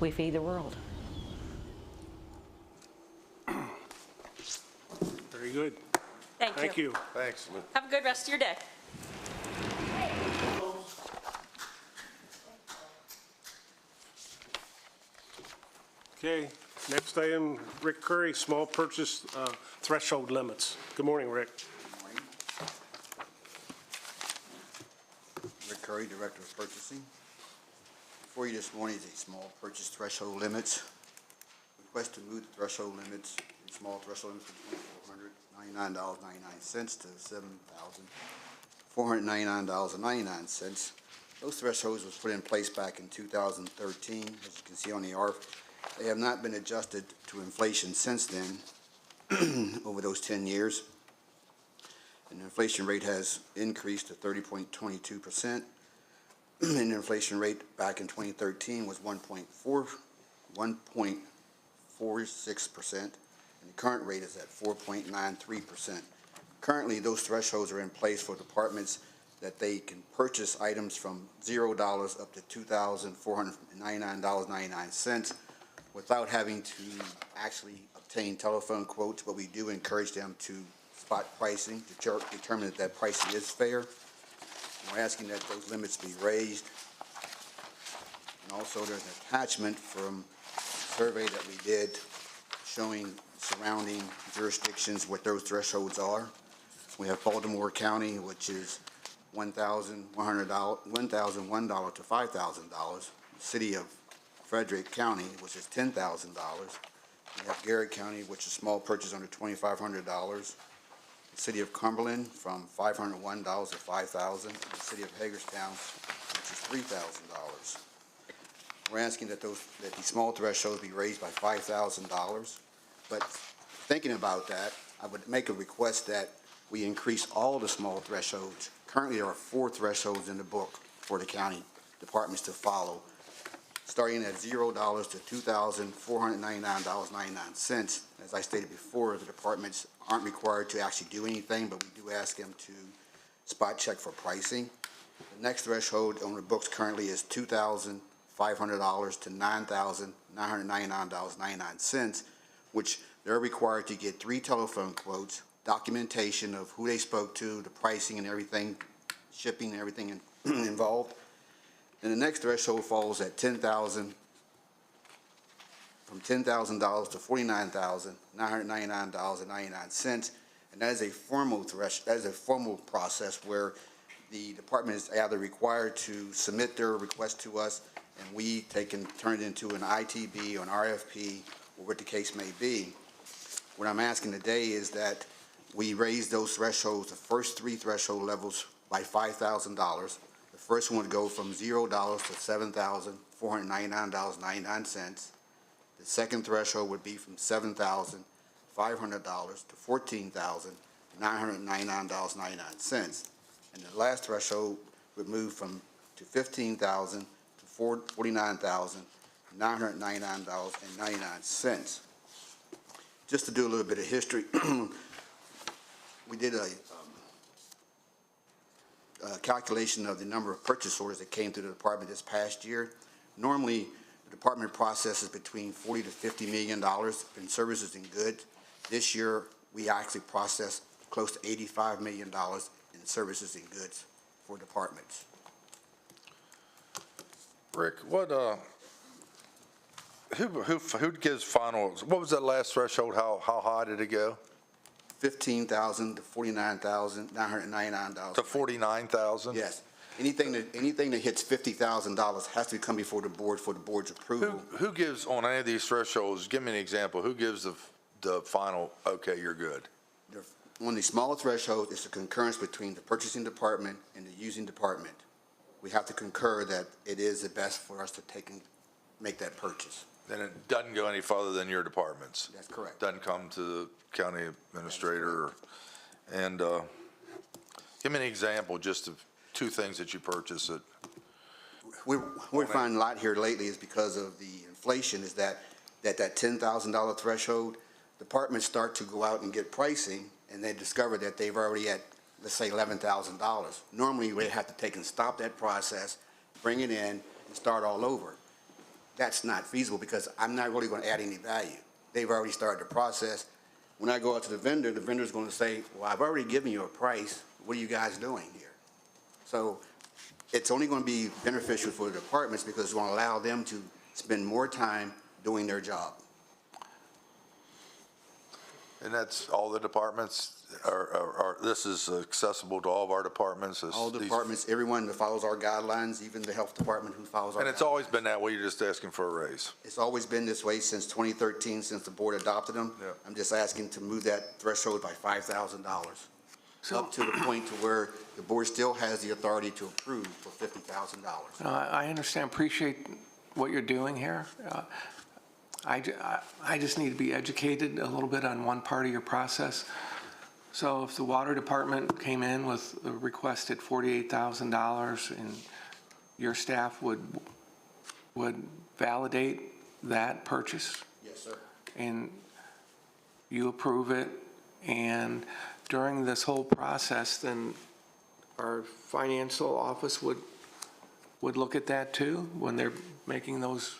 We feed the world. Very good. Thank you. Thanks. Have a good rest of your day. Okay, next item, Rick Curry, small purchase threshold limits. Good morning, Rick. Rick Curry, Director of Purchasing. Before you this morning is a small purchase threshold limits. Request to move the threshold limits, the small threshold limits from $2,499.99 to $7,499.99. Those thresholds was put in place back in 2013. As you can see on the ARF, they have not been adjusted to inflation since then over those 10 years. And the inflation rate has increased to 30.22%. And the inflation rate back in 2013 was 1.46%, and the current rate is at 4.93%. Currently, those thresholds are in place for departments that they can purchase items from $0 up to $2,499.99 without having to actually obtain telephone quotes, but we do encourage them to spot pricing to determine that that pricing is fair. We're asking that those limits be raised. And also there's an attachment from a survey that we did showing surrounding jurisdictions what those thresholds are. We have Baltimore County, which is $1,100 to $5,000. The city of Frederick County, which is $10,000. We have Garrett County, which is small purchase under $2,500. The city of Cumberland from $501 to $5,000. The city of Hagerstown, which is $3,000. We're asking that the small thresholds be raised by $5,000. But thinking about that, I would make a request that we increase all the small thresholds. Currently, there are 4 thresholds in the book for the county departments to follow. starting at $0 to $2,499.99. As I stated before, the departments aren't required to actually do anything, but we do ask them to spot check for pricing. The next threshold on the books currently is $2,500 to $9,999.99, which they're required to get 3 telephone quotes, documentation of who they spoke to, the pricing and everything, shipping and everything involved. And the next threshold falls at $10,000, from $10,000 to $49,999.99, and that is a formal process where the department is either required to submit their request to us, and we turn it into an ITB or an RFP, or what the case may be. What I'm asking today is that we raise those thresholds, the first 3 threshold levels, by $5,000. The first one would go from $0 to $7,499.99. The second threshold would be from $7,500 to $14,999.99. And the last threshold would move to $15,000 to $49,999.99. Just to do a little bit of history, we did a calculation of the number of purchase orders that came through the department this past year. Normally, the department processes between $40 to $50 million in services and goods. This year, we actually processed close to $85 million in services and goods for departments. Rick, who gives final, what was that last threshold? How high did it go? $15,000 to $49,999. To $49,000? Yes. Anything that hits $50,000 has to come before the board for the board's approval. Who gives, on any of these thresholds, give me an example, who gives the final, okay, you're good? On the smaller threshold, it's a concurrence between the purchasing department and the using department. We have to concur that it is the best for us to make that purchase. Then it doesn't go any farther than your departments? That's correct. Doesn't come to the county administrator? And give me an example just of 2 things that you purchase that. We're finding a lot here lately is because of the inflation is that $10,000 threshold, departments start to go out and get pricing and they discover that they've already at, let's say, $11,000. Normally, we have to take and stop that process, bring it in, and start all over. That's not feasible because I'm not really going to add any value. They've already started the process. When I go out to the vendor's going to say, well, I've already given you a price. What are you guys doing here? So it's only going to be beneficial for the departments because it's going to allow them to spend more time doing their job. And that's all the departments this is accessible to all of our departments? All departments, everyone that follows our guidelines, even the health department who follows our guidelines. And it's always been that way, you're just asking for a raise? It's always been this way since 2013, since the board adopted them. Yeah. I'm just asking to move that threshold by $5,000, up to the point to where the board still has the authority to approve for $50,000. I understand, appreciate what you're doing here. I just need to be educated a little bit on one part of your process. So if the water department came in with a requested $48,000 and your staff would validate that purchase? Yes, sir. And you approve it, and during this whole process, then our financial office would look at that too when they're making those.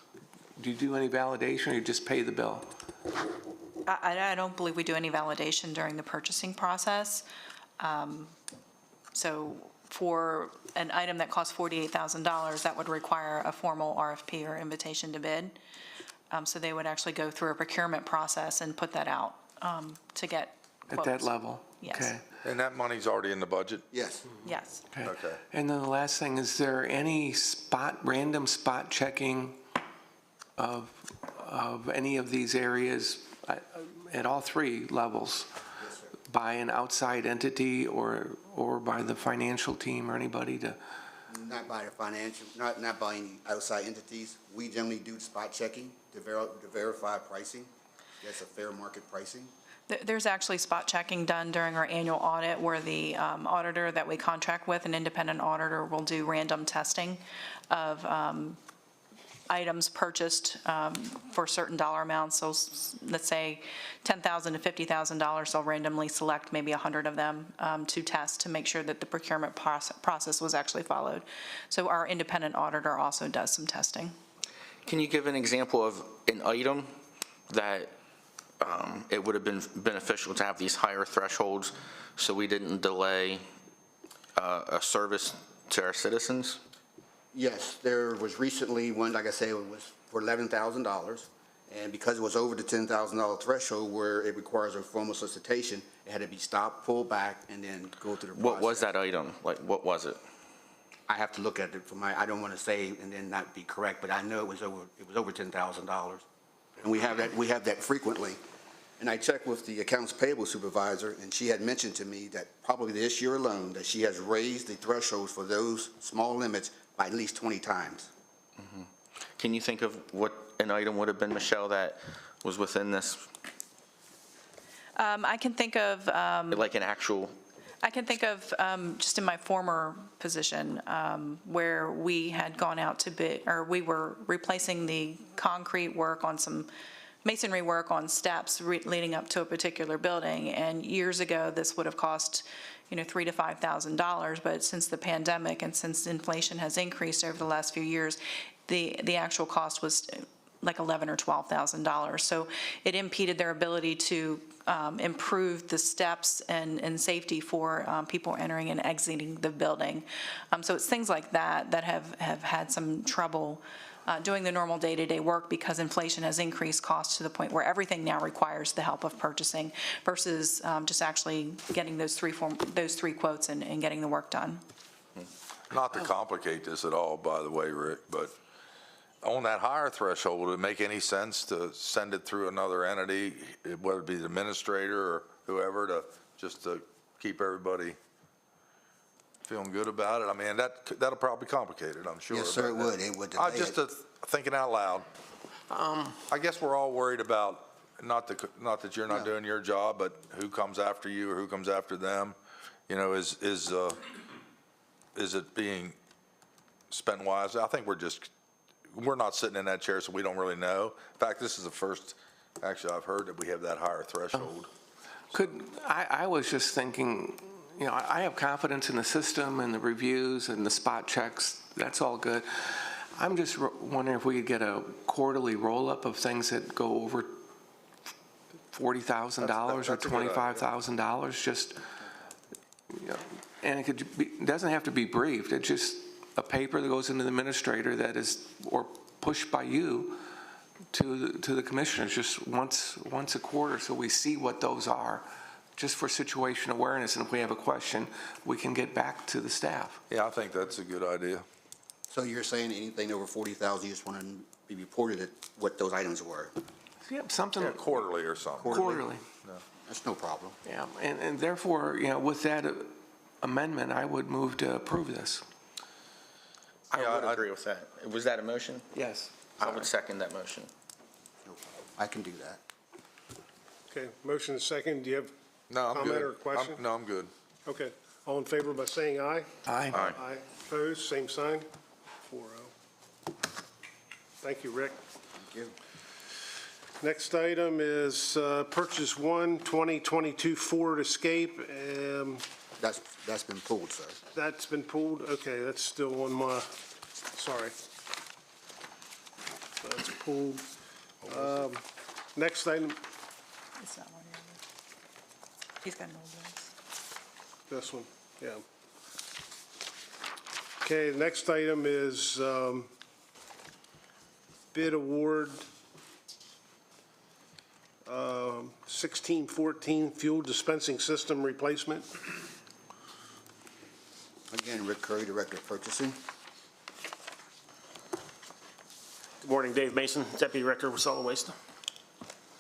Do you do any validation or you just pay the bill? I don't believe we do any validation during the purchasing process. So for an item that costs $48,000, that would require a formal RFP or invitation to bid. So they would actually go through a procurement process and put that out to get quotes. At that level? Yes. Okay. And that money's already in the budget? Yes. Yes. Okay. And then the last thing, is there any random spot checking of any of these areas at all 3 levels by an outside entity or by the financial team or anybody to? Not by the financial, not by any outside entities. We generally do spot checking to verify pricing. That's a fair market pricing. There's actually spot checking done during our annual audit where the auditor that we contract with, an independent auditor, will do random testing of items purchased for certain dollar amounts. So let's say $10,000 to $50,000, they'll randomly select maybe 100 of them to test to make sure that the procurement process was actually followed. So our independent auditor also does some testing. Can you give an example of an item that it would have been beneficial to have these higher thresholds so we didn't delay a service to our citizens? Yes, there was recently one, like I say, it was for $11,000. And because it was over the $10,000 threshold where it requires a formal solicitation, it had to be stopped, pulled back, and then go through the process. What was that item? Like, what was it? I have to look at it I don't want to say and then not be correct, but I know it was over $10,000. And we have that frequently. And I checked with the accounts payable supervisor, and she had mentioned to me that probably this year alone, that she has raised the thresholds for those small limits by at least 20 times. Mm-hmm. Can you think of what an item would have been, Michelle, that was within this? I can think of Like an actual? I can think of just in my former position where we had gone out to bid, or we were replacing the concrete work on some masonry work on steps leading up to a particular building. And years ago, this would have cost, $3,000 to $5,000. But since the pandemic and since inflation has increased over the last few years, the actual cost was like $11,000 or $12,000. So it impeded their ability to improve the steps and safety for people entering and exiting the building. So it's things like that that have had some trouble doing the normal day-to-day work because inflation has increased costs to the point where everything now requires the help of purchasing versus just actually getting those three quotes and getting the work done. Not to complicate this at all, by the way, Rick, but on that higher threshold, would it make any sense to send it through another entity, whether it be the administrator or whoever, just to keep everybody feeling good about it? I mean, that'll probably complicate it, I'm sure. Yes, sir, it would. It would delay I'm just it. thinking out loud. I guess we're all worried about, not that you're not doing your job, but who comes after you or who comes after them. Is it being spent wisely? I think we're not sitting in that chair, so we don't really know. In fact, this is the first, actually, I've heard that we have that higher threshold. I was just thinking, I have confidence in the system and the reviews and the spot checks. That's all good. I'm just wondering if we could get a quarterly roll-up of things that go over $40,000 or $25,000, just, and it doesn't have to be briefed. It's just a paper that goes into the administrator that is, or pushed by you to the commissioners just once a quarter, so we see what those are, just for situation awareness. And if we have a question, we can get back to the staff. Yeah, I think that's a good idea. So you're saying anything over 40,000, you just want to be reported at what those items were? Yep, something. Yeah, quarterly or something. Quarterly. No. That's no problem. Yeah, and therefore, with that amendment, I would move to approve this. I would agree with that. Was that a motion? Yes. I would second that motion. No problem. I can do that. Okay, motion is second. Do you have No, I'm comment good. or question? No, I'm good. Okay, all in favor by saying aye? Aye. Aye. Opposed, same sign. 4-0. Thank you, Rick. Thank you. Next item is purchase 2022 Ford Escape. That's been pulled, sir. That's been pulled? Okay, that's still on my, sorry. That's pulled. Next item, It's not one of yours. He's got an old one. this one, yeah. Okay, the next item is bid award 1614 fuel dispensing system replacement. Again, Rick Curry, Director of Purchasing. Good morning, Dave Mason, Deputy Director of Solid Waste.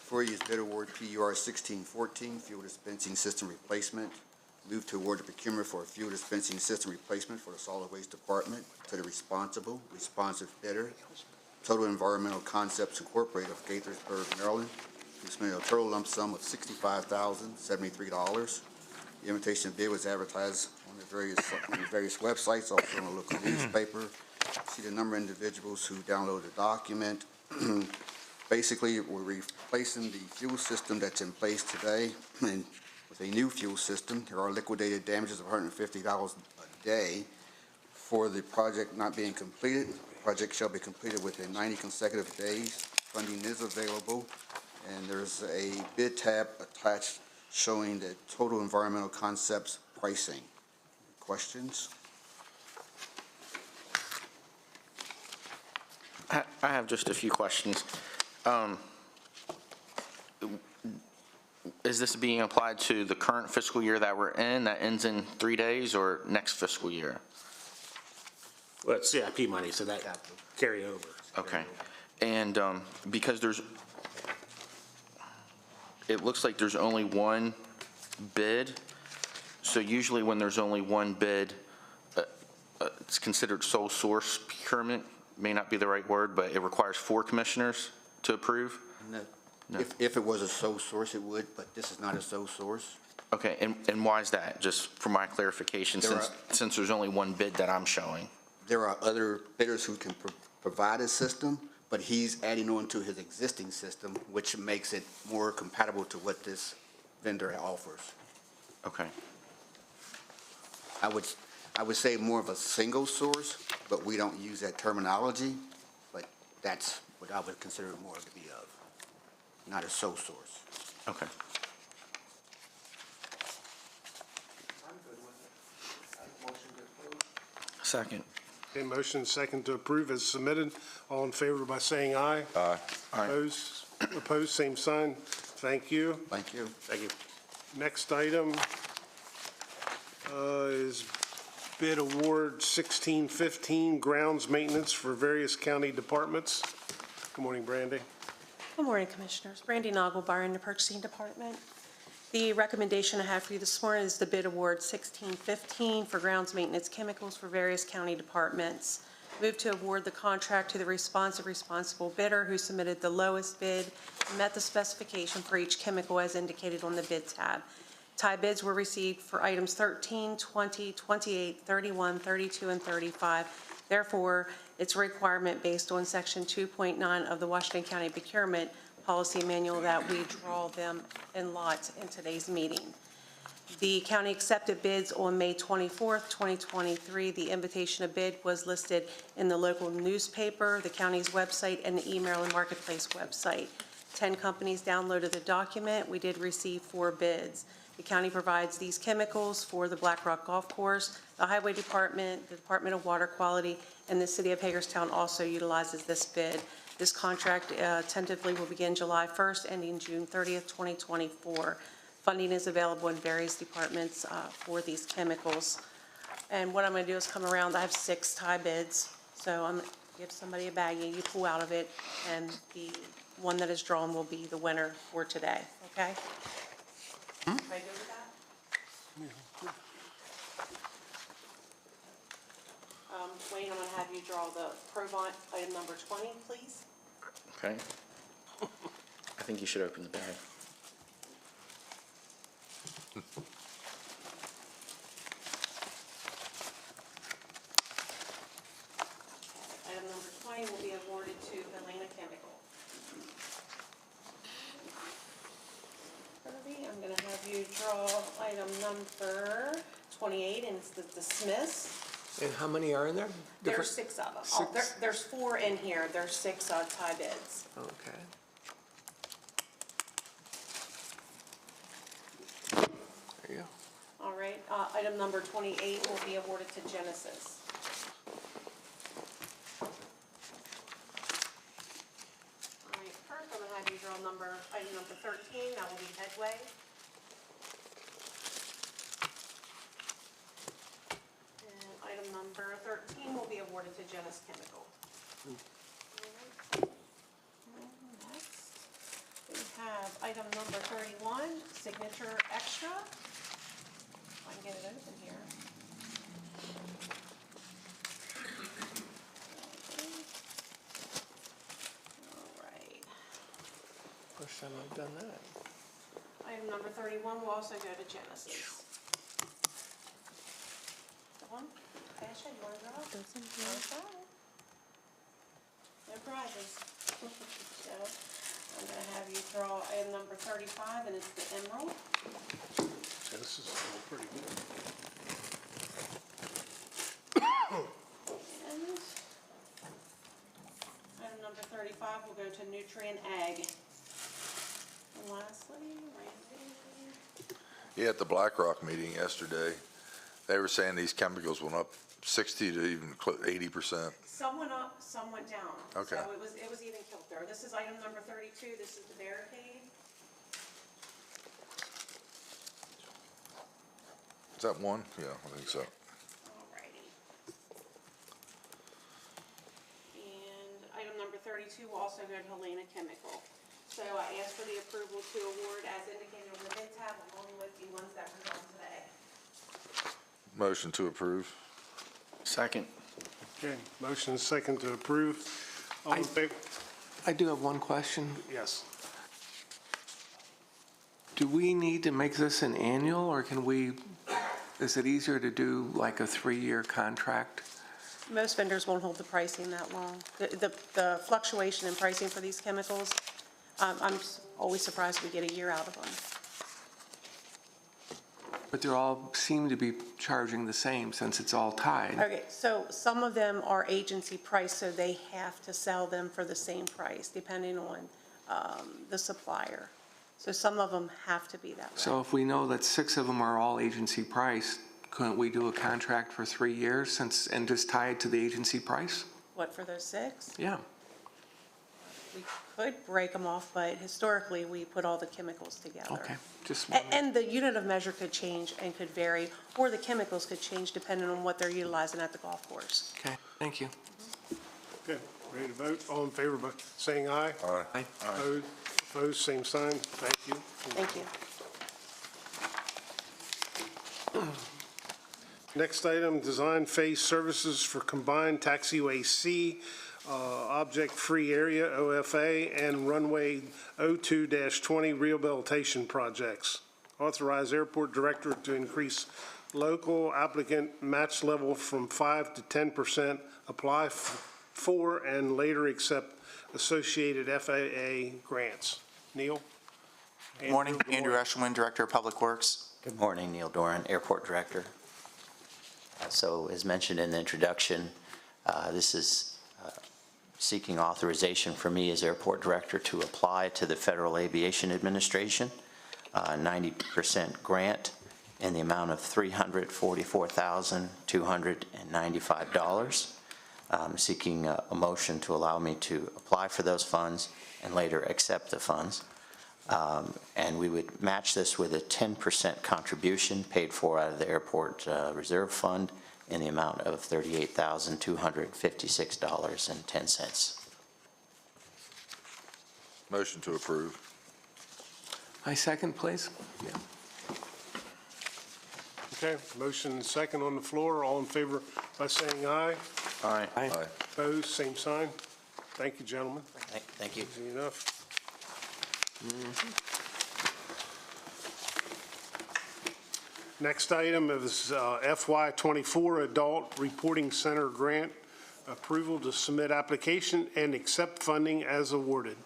For you is bid award PUR 1614 fuel dispensing system replacement. Move to award the procurement for a fuel dispensing system replacement for the Solid Waste Department to the responsive bidder, Total Environmental Concepts Incorporated of Gaithersburg, Maryland. We submitted a total lump sum of $65,073. The invitation bid was advertised on the various websites, also on a local newspaper. see the number of individuals who download the document. Basically, we're replacing the fuel system that's in place today and with a new fuel system. There are liquidated damages of $150 a day for the project not being completed. The project shall be completed within 90 consecutive days. Funding is available, and there's a bid tab attached showing the total environmental concepts pricing. Questions? I have just a few questions. Is this being applied to the current fiscal year that we're in, that ends in 3 days, or next fiscal year? Well, it's CIP money, so that carry over. Okay. And because it looks like there's only one bid, so usually when there's only one bid, it's considered sole source procurement. May not be the right word, but it requires 4 commissioners to approve? No. No. If it was a sole source, it would, but this is not a sole source. Okay, and why is that? Just for my clarification, since there's only one bid that I'm showing. There are other bidders who can provide a system, but he's adding on to his existing system, which makes it more compatible to what this vendor offers. Okay. I would say more of a single source, but we don't use that terminology, but that's what I would consider it more to be of, not a sole source. Okay. I'm good with it. Motion to approve. Second. Okay, motion second to approve as submitted. All in favor by saying aye. Aye. Opposed, same sign. Thank you. Thank you. Thank you. Next item is bid award 1615, grounds maintenance for various county departments. Good morning, Brandy. Good morning, Commissioners. Brandy Nagelbauer in the Purchasing Department. The recommendation I have for you this morning is the bid award 1615 for grounds maintenance chemicals for various county departments. Move to award the contract to the responsible bidder who submitted the lowest bid and met the specification for each chemical as indicated on the bid tab. Tie bids were received for items 13, 20, 28, 31, 32, and 35. Therefore, it's a requirement based on Section 2.9 of the Washington County Procurement Policy Manual that we draw them in lots in today's meeting. The county accepted bids on May 24th, 2023. The invitation to bid was listed in the local newspaper, the county's website, and the email and marketplace website. 10 companies downloaded the document. We did receive 4 bids. The county provides these chemicals for the Black Rock Golf Course. The Highway Department, the Department of Water Quality, and the City of Hagerstown also utilizes this bid. This contract tentatively will begin July 1st, ending June 30th, 2024. Funding is available in various departments for these chemicals. And what I'm going to do is come around. I have 6 tie bids, so I'm going to give somebody a baggie. You pull out of it, and the one that is drawn will be the winner for today. Okay? Everybody good with that? Wayne, I'm going to have you draw the Provant item number 20, please. Okay. I think you should open the bag. Item number 20 will be awarded to Helena Chemical. I'm going to have you draw item number 28, and it's the Smiths. And how many are in there? There's 6 of them. Oh, there's 4 in here. There's 6 tie bids. Okay. There you go. All right, item number 28 will be awarded to Genesis. All right, first I'm going to have you draw item number 13, that will be Headway. And item number 13 will be awarded to Genesis Chemical. Next, we have item number 31, Signature Extra. If I can get it open here. All right. First time I've done that. Item number 31 will also go to Genesis. That one? Ashley, you want to draw? Okay. prizes. So I'm going to have you draw item number 35, and it's the emerald. Yeah, this is all pretty good. And item number 35 will go to Nutrient Ag. And lastly, Randy. Yeah, at the BlackRock meeting yesterday, they were saying these chemicals went up 60 to even 80%. Some went up, some went down. Okay. So it was even kilter. This is item number 32. This is the barricade. Is that one? Yeah, I think so. Alrighty. And item number 32 will also go to Helena Chemical. So I ask for the approval to award as indicated on the bid tab along with the ones that were drawn today. Motion to approve. Second. Okay, motion is second to approve. All in favor? I do have one question. Yes. Do we need to make this an annual, or is it easier to do like a 3-year contract? Most vendors won't hold the pricing that long. The fluctuation in pricing for these chemicals, I'm always surprised we get a year out of them. But they all seem to be charging the same since it's all tied. Okay, so some of them are agency price, so they have to sell them for the same price depending on the supplier. So some of them have to be that way. So if we know that 6 of them are all agency price, couldn't we do a contract for 3 years and just tie it to the agency price? What, for those 6? Yeah. We could break them off, but historically, we put all the chemicals together. Okay, just. And the unit of measure could change and could vary, or the chemicals could change depending on what they're utilizing at the golf course. Okay, thank you. Okay, ready to vote? All in favor by saying aye? Aye. Opposed, same sign. Thank you. Thank you. Next item, design phase services for combined Taxiway C, object-free area, OFA, and Runway 02-20 rehabilitation projects. Authorize airport director to increase local applicant match level from 5 to 10%, apply for and later accept associated FAA grants. Neil? Good morning, Andrew Eshelman, Director of Public Works. Good morning, Neil Doran, Airport Director. So as mentioned in the introduction, this is seeking authorization for me as Airport Director to apply to the Federal Aviation Administration, 90% grant in the amount of $344,295. Seeking a motion to allow me to apply for those funds and later accept the funds. And we would match this with a 10% contribution paid for out of the Airport Reserve Fund in the amount of $38,256.10. Motion to approve. I second, please. Yeah. Okay, motion and second on the floor. All in favor by saying aye. Aye. Aye. Opposed, same sign. Thank you, gentlemen. Thank you. Easy enough. Next item is FY24 Adult Reporting Center Grant approval to submit application and accept funding as awarded.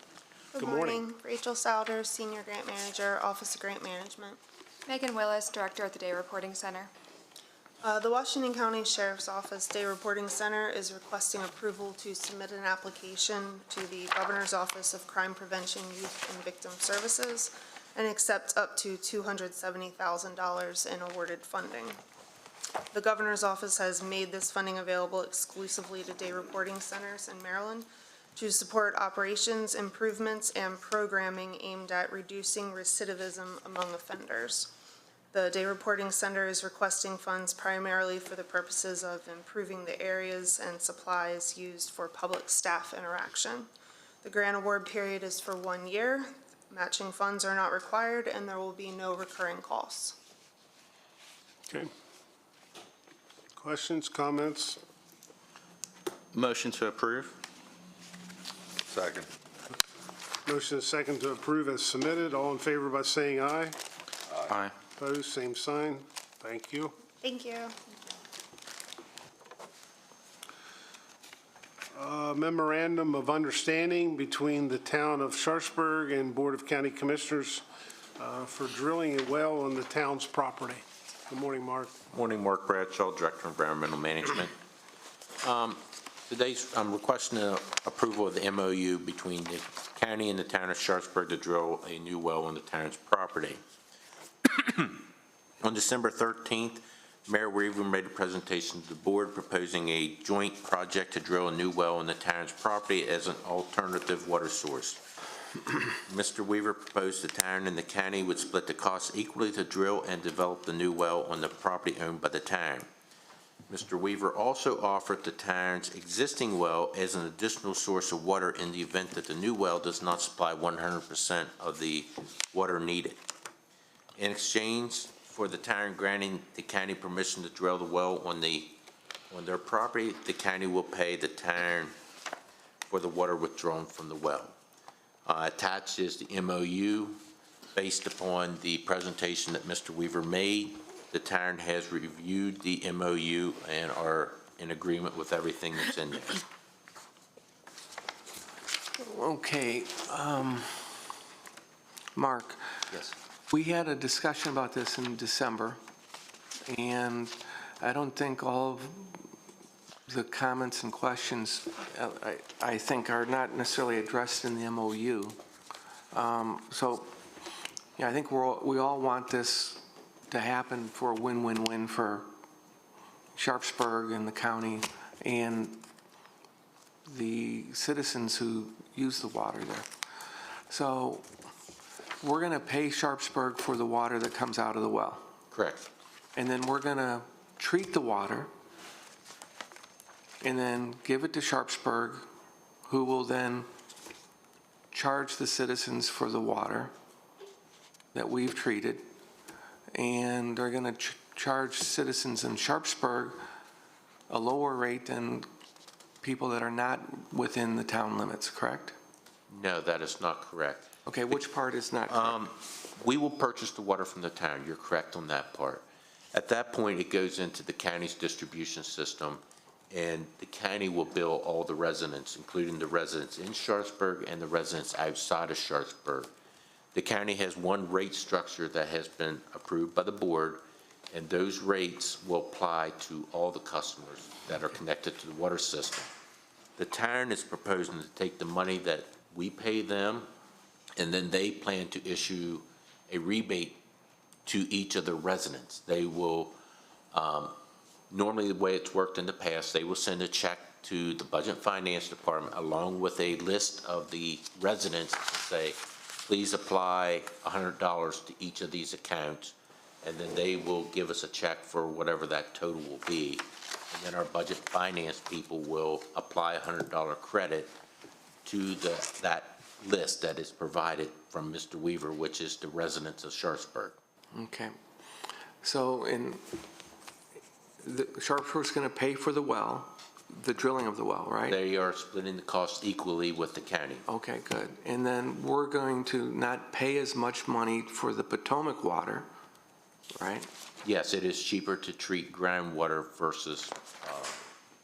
Good morning. Rachel Souders, Senior Grant Manager, Office of Grant Management. Megan Willis, Director at the Day Reporting Center. The Washington County Sheriff's Office Day Reporting Center is requesting approval to submit an application to the Governor's Office of Crime Prevention, Youth and Victim Services and accept up to $270,000 in awarded funding. The Governor's Office has made this funding available exclusively to day reporting centers in Maryland to support operations, improvements, and programming aimed at reducing recidivism among offenders. The Day Reporting Center is requesting funds primarily for the purposes of improving the areas and supplies used for public staff interaction. The grant award period is for 1 year. Matching funds are not required, and there will be no recurring costs. Okay. Questions, comments? Motion to approve. Second. Motion is second to approve as submitted. All in favor by saying aye. Aye. Opposed, same sign. Thank you. Thank you. memorandum of understanding between the town of Sharpsburg and Board of County Commissioners for drilling a well on the town's property. Good morning, Mark. Morning, Mark Bradshaw, Director of Environmental Management. Today, I'm requesting approval of the MOU between the county and the town of Sharpsburg to drill a new well on the town's property. On December 13th, Mayor Weaver made a presentation to the board proposing a joint project to drill a new well on the town's property as an alternative water source. Mr. Weaver proposed the town and the county would split the costs equally to drill and develop the new well on the property owned by the town. Mr. Weaver also offered the town's existing well as an additional source of water in the event that the new well does not supply 100% of the water needed. In exchange for the town granting the county permission to drill the well on their property, the county will pay the town for the water withdrawn from the well. Attached is the MOU. Based upon the presentation that Mr. Weaver made, the town has reviewed the MOU and are in agreement with everything that's in there. Okay, Mark. Yes. We had a discussion about this in December, and I don't think all of the comments and questions, I think, are not necessarily addressed in the MOU. So, yeah, I think we all want this to happen for a win-win-win for Sharpsburg and the county and the citizens who use the water there. So we're going to pay Sharpsburg for the water that comes out of the well. Correct. And then we're going to treat the water and then give it to Sharpsburg, who will then charge the citizens for the water that we've treated. And they're going to charge citizens in Sharpsburg a lower rate than people that are not within the town limits, correct? No, that is not correct. Okay, which part is not correct? We will purchase the water from the town. You're correct on that part. At that point, it goes into the county's distribution system, and the county will bill all the residents, including the residents in Sharpsburg and the residents outside of Sharpsburg. The county has one rate structure that has been approved by the board, and those rates will apply to all the customers that are connected to the water system. The town is proposing to take the money that we pay them, and then they plan to issue a rebate to each of the residents. They will, normally the way it's worked in the past, they will send a check to the Budget and Finance Department along with a list of the residents to say, please apply $100 to each of these accounts, and then they will give us a check for whatever that total will be. And then our budget finance people will apply a $100 credit to that list that is provided from Mr. Weaver, which is the residents of Sharpsburg. Okay. So Sharpsburg's going to pay for the well, the drilling of the well, right? They are splitting the cost equally with the county. Okay, good. And then we're going to not pay as much money for the Potomac water, right? Yes, it is cheaper to treat groundwater versus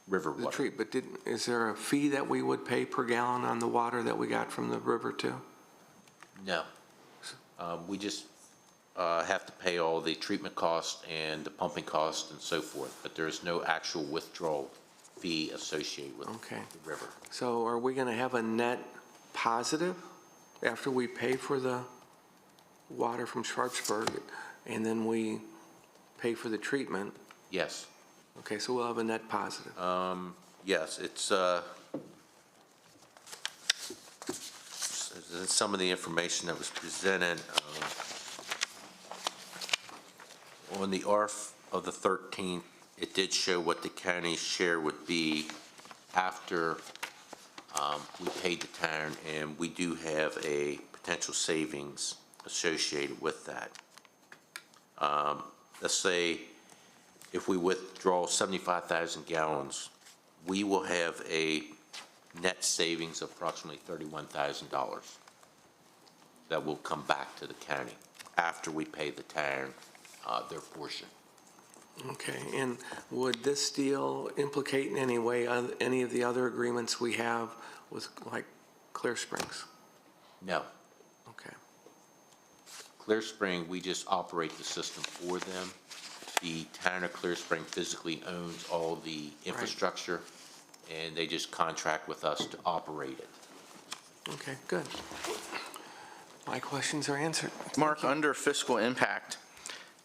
river water. But is there a fee that we would pay per gallon on the water that we got from the river too? No. We just have to pay all the treatment costs and the pumping costs and so forth, but there is no actual withdrawal fee associated with the river. So are we going to have a net positive after we pay for the water from Sharpsburg and then we pay for the treatment? Yes. Okay, so we'll have a net positive. Yes, it's some of the information that was presented on the ARF of the 13th. It did show what the county's share would be after we paid the town, and we do have a potential savings associated with that. Let's say if we withdraw 75,000 gallons, we will have a net savings of approximately $31,000 that will come back to the county after we pay the town their portion. Okay, and would this deal implicate in any way any of the other agreements we have with, like, Clear Springs? No. Okay. Clear Spring, we just operate the system for them. The town of Clear Spring physically owns all the infrastructure, and they just contract with us to operate it. Okay, good. My questions are answered. Mark, under fiscal impact,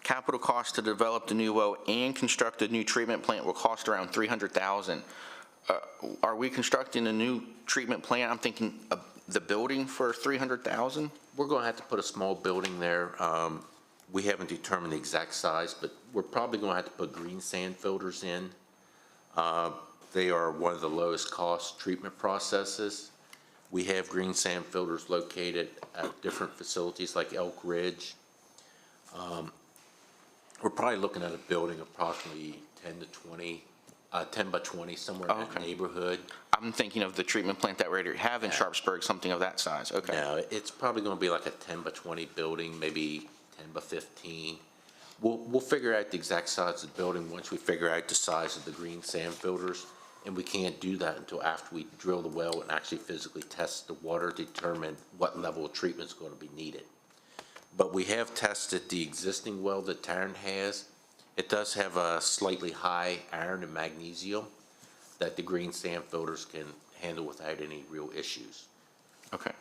capital cost to develop the new well and construct a new treatment plant will cost around $300,000. Are we constructing a new treatment plant? I'm thinking of the building for $300,000? We're going to have to put a small building there. We haven't determined the exact size, but we're probably going to have to put green sand filters in. They are one of the lowest cost treatment processes. We have green sand filters located at different facilities like Elk Ridge. We're probably looking at a building approximately 10 by 20, somewhere in that neighborhood. I'm thinking of the treatment plant that we already have in Sharpsburg, something of that size. Okay. No, it's probably going to be like a 10 by 20 building, maybe 10 by 15. We'll figure out the exact size of the building once we figure out the size of the green sand filters, and we can't do that until after we drill the well and actually physically test the water to determine what level of treatment is going to be needed. But we have tested the existing well that Tarrant has. It does have a slightly high iron and magnesium that the green sand filters can handle without any real issues. Okay.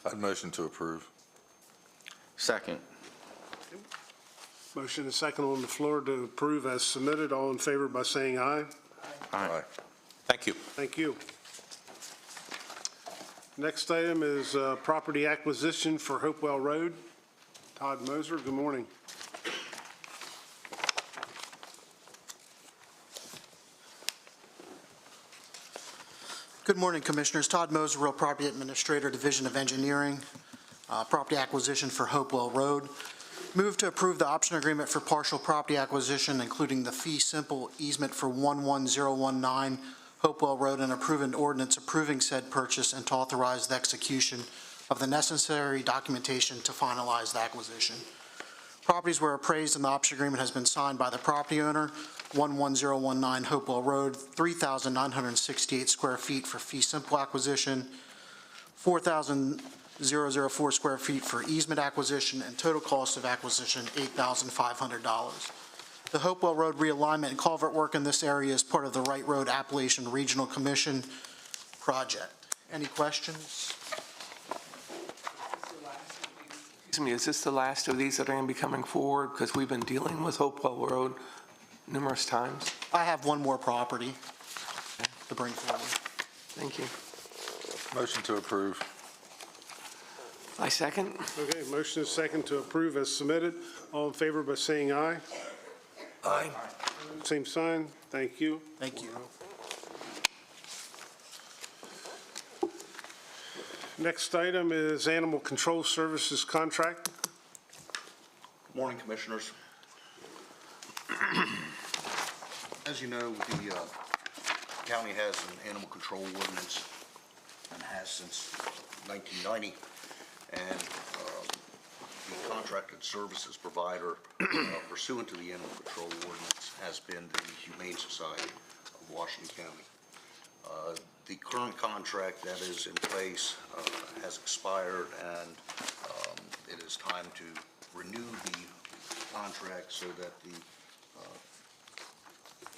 I'd motion to approve. Second. Motion and second on the floor to approve as submitted. All in favor by saying aye. Aye. Thank you. Thank you. Next item is property acquisition for Hopewell Road. Todd Moser, good morning. Good morning, Commissioners. Todd Moser, Real Property Administrator, Division of Engineering, Property Acquisition for Hopewell Road. Move to approve the option agreement for partial property acquisition, including the fee simple easement for 11019 Hopewell Road, and approve an ordinance approving said purchase and to authorize the execution of the necessary documentation to finalize the acquisition. Properties were appraised and the option agreement has been signed by the property owner, 11019 Hopewell Road, 3,968 square feet for fee simple acquisition, 4,004 square feet for easement acquisition, and total cost of acquisition $8,500. The Hopewell Road realignment and culvert work in this area is part of the Wright Road Appalachian Regional Commission project. Any questions? Excuse me, is this the last of these that are going to be coming forward? Because we've been dealing with Hopewell Road numerous times. I have one more property to bring forward. Thank you. Motion to approve. I second. Okay, motion is second to approve as submitted. All in favor by saying aye. Aye. Same sign. Thank you. Thank you. Next item is Animal Control Services contract. Good morning, Commissioners. As you know, the county has an animal control ordinance and has since 1990, and the contracted services provider pursuant to the animal control ordinance has been the Humane Society of Washington County. The current contract that is in place has expired, and it is time to renew the contract so that the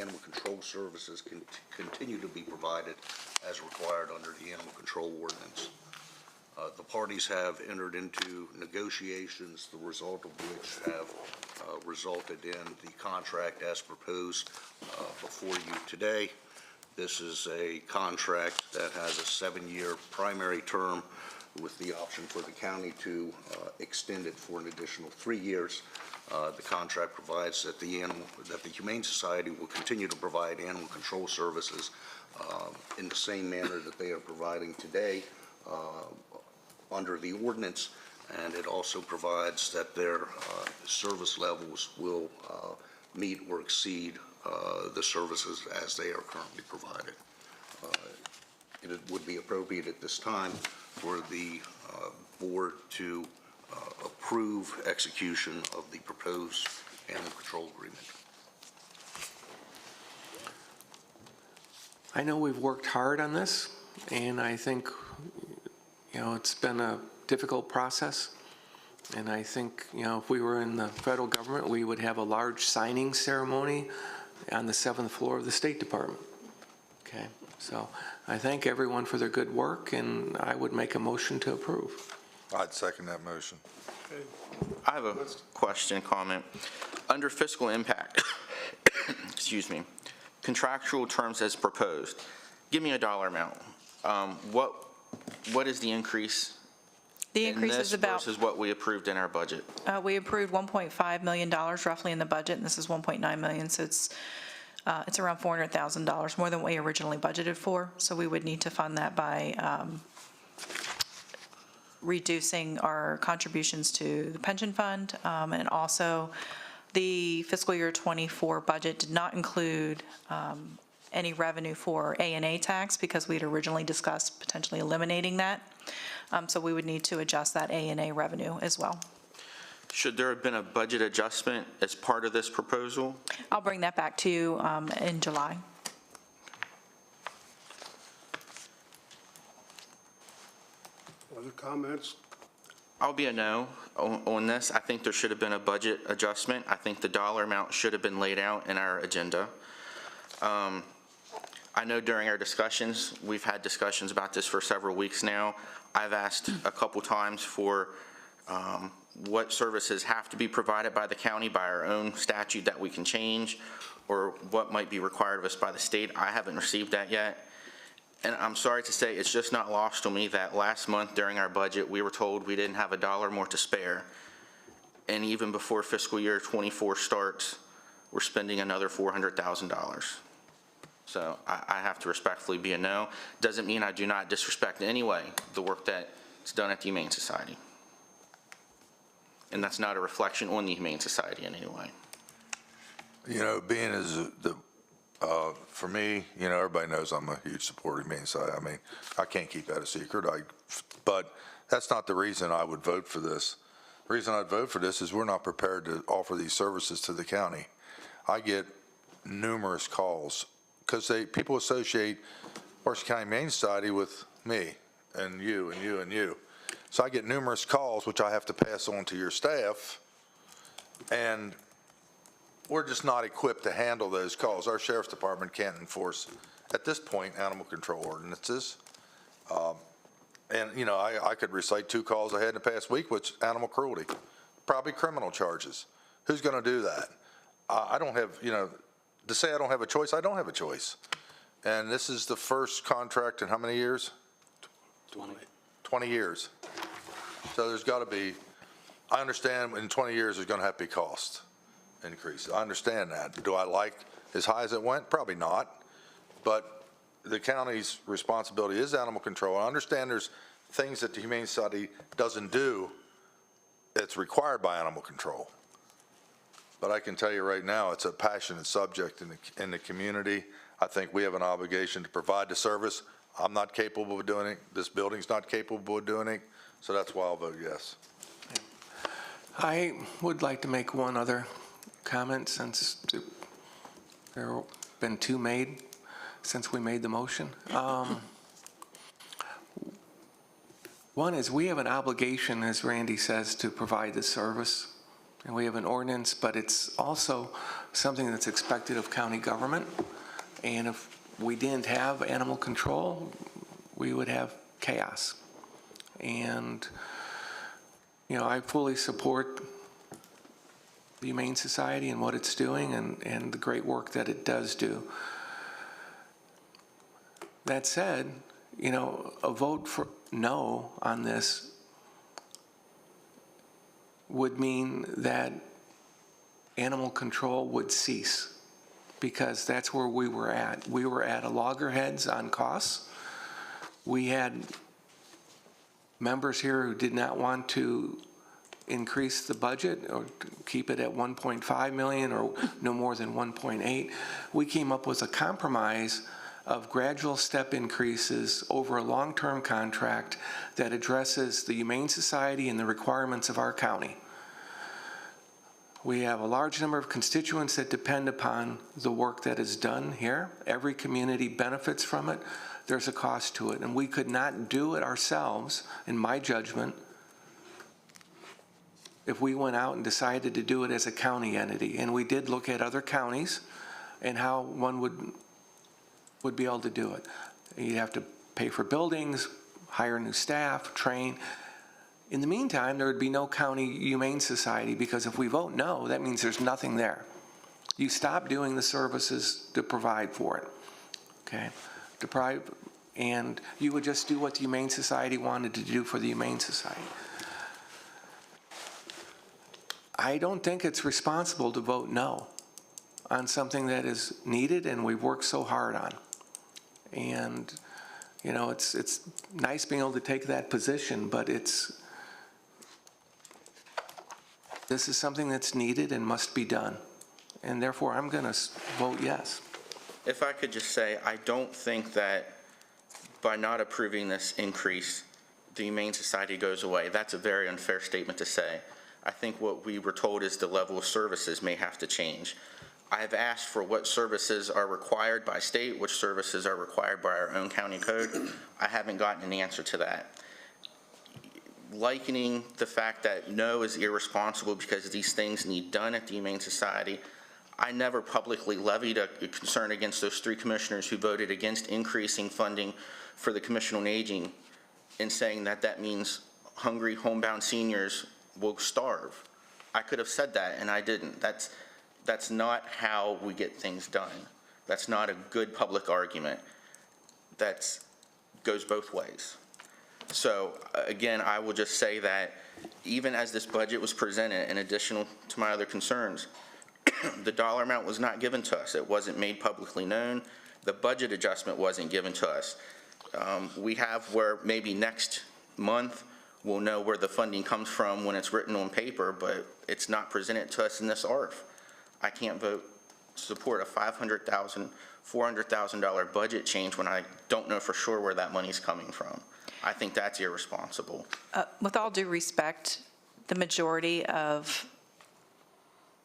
animal control services can continue to be provided as required under the animal control ordinance. The parties have entered into negotiations, the result of which have resulted in the contract as proposed before you today. This is a contract that has a 7-year primary term with the option for the county to extend it for an additional 3 years. The contract provides that the Humane Society will continue to provide animal control services in the same manner that they are providing today under the ordinance, and it also provides that their service levels will meet or exceed the services as they are currently provided. It would be appropriate at this time for the board to approve approve execution of the proposed animal control agreement. I know we've worked hard on this, and I think, it's been a difficult process. And I think, if we were in the federal government, we would have a large signing ceremony on the 7th floor of the State Department. Okay, so I thank everyone for their good work, and I would make a motion to approve. I'd second that motion. I have a question, comment. Under fiscal impact, excuse me, contractual terms as proposed, give me a dollar amount. What is the increase? The increase is about, versus what we approved in our budget? we approved $1.5 million roughly in the budget, and this is $1.9 million, so it's around $400,000 more than what we originally budgeted for. So we would need to fund that by reducing our contributions to the pension fund, and also the fiscal year 24 budget did not include any revenue for A&A tax because we had originally discussed potentially eliminating that. So we would need to adjust that A&A revenue as well. Should there have been a budget adjustment as part of this proposal? I'll bring that back to you in July. Other comments? I'll be a no on this. I think there should have been a budget adjustment. I think the dollar amount should have been laid out in our agenda. I know during our discussions, we've had discussions about this for several weeks now. I've asked a couple times for what services have to be provided by the county by our own statute that we can change, or what might be required of us by the state. I haven't received that yet. And I'm sorry to say, it's just not lost on me that last month during our budget, we were told we didn't have a dollar more to spare. And even before fiscal year 24 starts, we're spending another $400,000. So I have to respectfully be a no. Doesn't mean I do not disrespect in any way the work that's done at the Humane Society. And that's not a reflection on the Humane Society in any way. Being as for me, everybody knows I'm a huge supporter of Humane Society. I mean, I can't keep that a secret. But that's not the reason I would vote for this. The reason I'd vote for this is we're not prepared to offer these services to the county. I get numerous calls because people associate Washington County Humane Society with me and you and you and you. So I get numerous calls, which I have to pass on to your staff, and we're just not equipped to handle those calls. Our sheriff's department can't enforce, at this point, animal control ordinances. And, I could recite 2 calls I had in the past week, which animal cruelty, probably criminal charges. Who's going to do that? I don't have, to say I don't have a choice, I don't have a choice. And this is the first contract in how many years? 20 years. So there's got to be, I understand in 20 years there's going to have to be cost increase. I understand that. Do I like as high as it went? Probably not. But the county's responsibility is animal control. I understand there's things that the Humane Society doesn't do that's required by animal control. But I can tell you right now, it's a passionate subject in the community. I think we have an obligation to provide the service. I'm not capable of doing it. This building's not capable of doing it. So that's why I'll vote yes. I would like to make one other comment since there have been 2 made since we made the motion. One is we have an obligation, as Randy says, to provide the service. And we have an ordinance, but it's also something that's expected of county government. And if we didn't have animal control, we would have chaos. And, I fully support the Humane Society and what it's doing and the great work that it does do. That said, a vote for no on this would mean that animal control would cease, because that's where we were at. We were at a loggerheads on costs. We had members here who did not want to increase the budget or keep it at 1.5 million or no more than 1.8. We came up with a compromise of gradual step increases over a long-term contract that addresses the Humane Society and the requirements of our county. We have a large number of constituents that depend upon the work that is done here. Every community benefits from it. There's a cost to it, and we could not do it ourselves, in my judgment, if we went out and decided to do it as a county entity. And we did look at other counties and how one would be able to do it. You'd have to pay for buildings, hire new staff, train. In the meantime, there would be no county humane society, because if we vote no, that means there's nothing there. You stop doing the services to provide for it, okay? And you would just do what the Humane Society wanted to do for the Humane Society. I don't think it's responsible to vote no on something that is needed and we've worked so hard on. And, you know, it's nice being able to take that position, but this is something that's needed and must be done. And therefore, I'm going to vote yes. If I could just say, I don't think that by not approving this increase, the Humane Society goes away. That's a very unfair statement to say. I think what we were told is the level of services may have to change. I've asked for what services are required by state, which services are required by our own county code. I haven't gotten an answer to that. Likening the fact that no is irresponsible because these things need done at the Humane Society, I never publicly levied a concern against those 3 commissioners who voted against increasing funding for the Commission on Aging and saying that that means hungry homebound seniors will starve. I could have said that and I didn't. That's not how we get things done. That's not a good public argument. That goes both ways. So again, I will just say that even as this budget was presented, in addition to my other concerns, the dollar amount was not given to us. It wasn't made publicly known. The budget adjustment wasn't given to us. We have where maybe next month we'll know where the funding comes from when it's written on paper, but it's not presented to us in this ARF. I can't support a $500,000, $400,000 budget change when I don't know for sure where that money's coming from. I think that's irresponsible. With all due respect, the majority of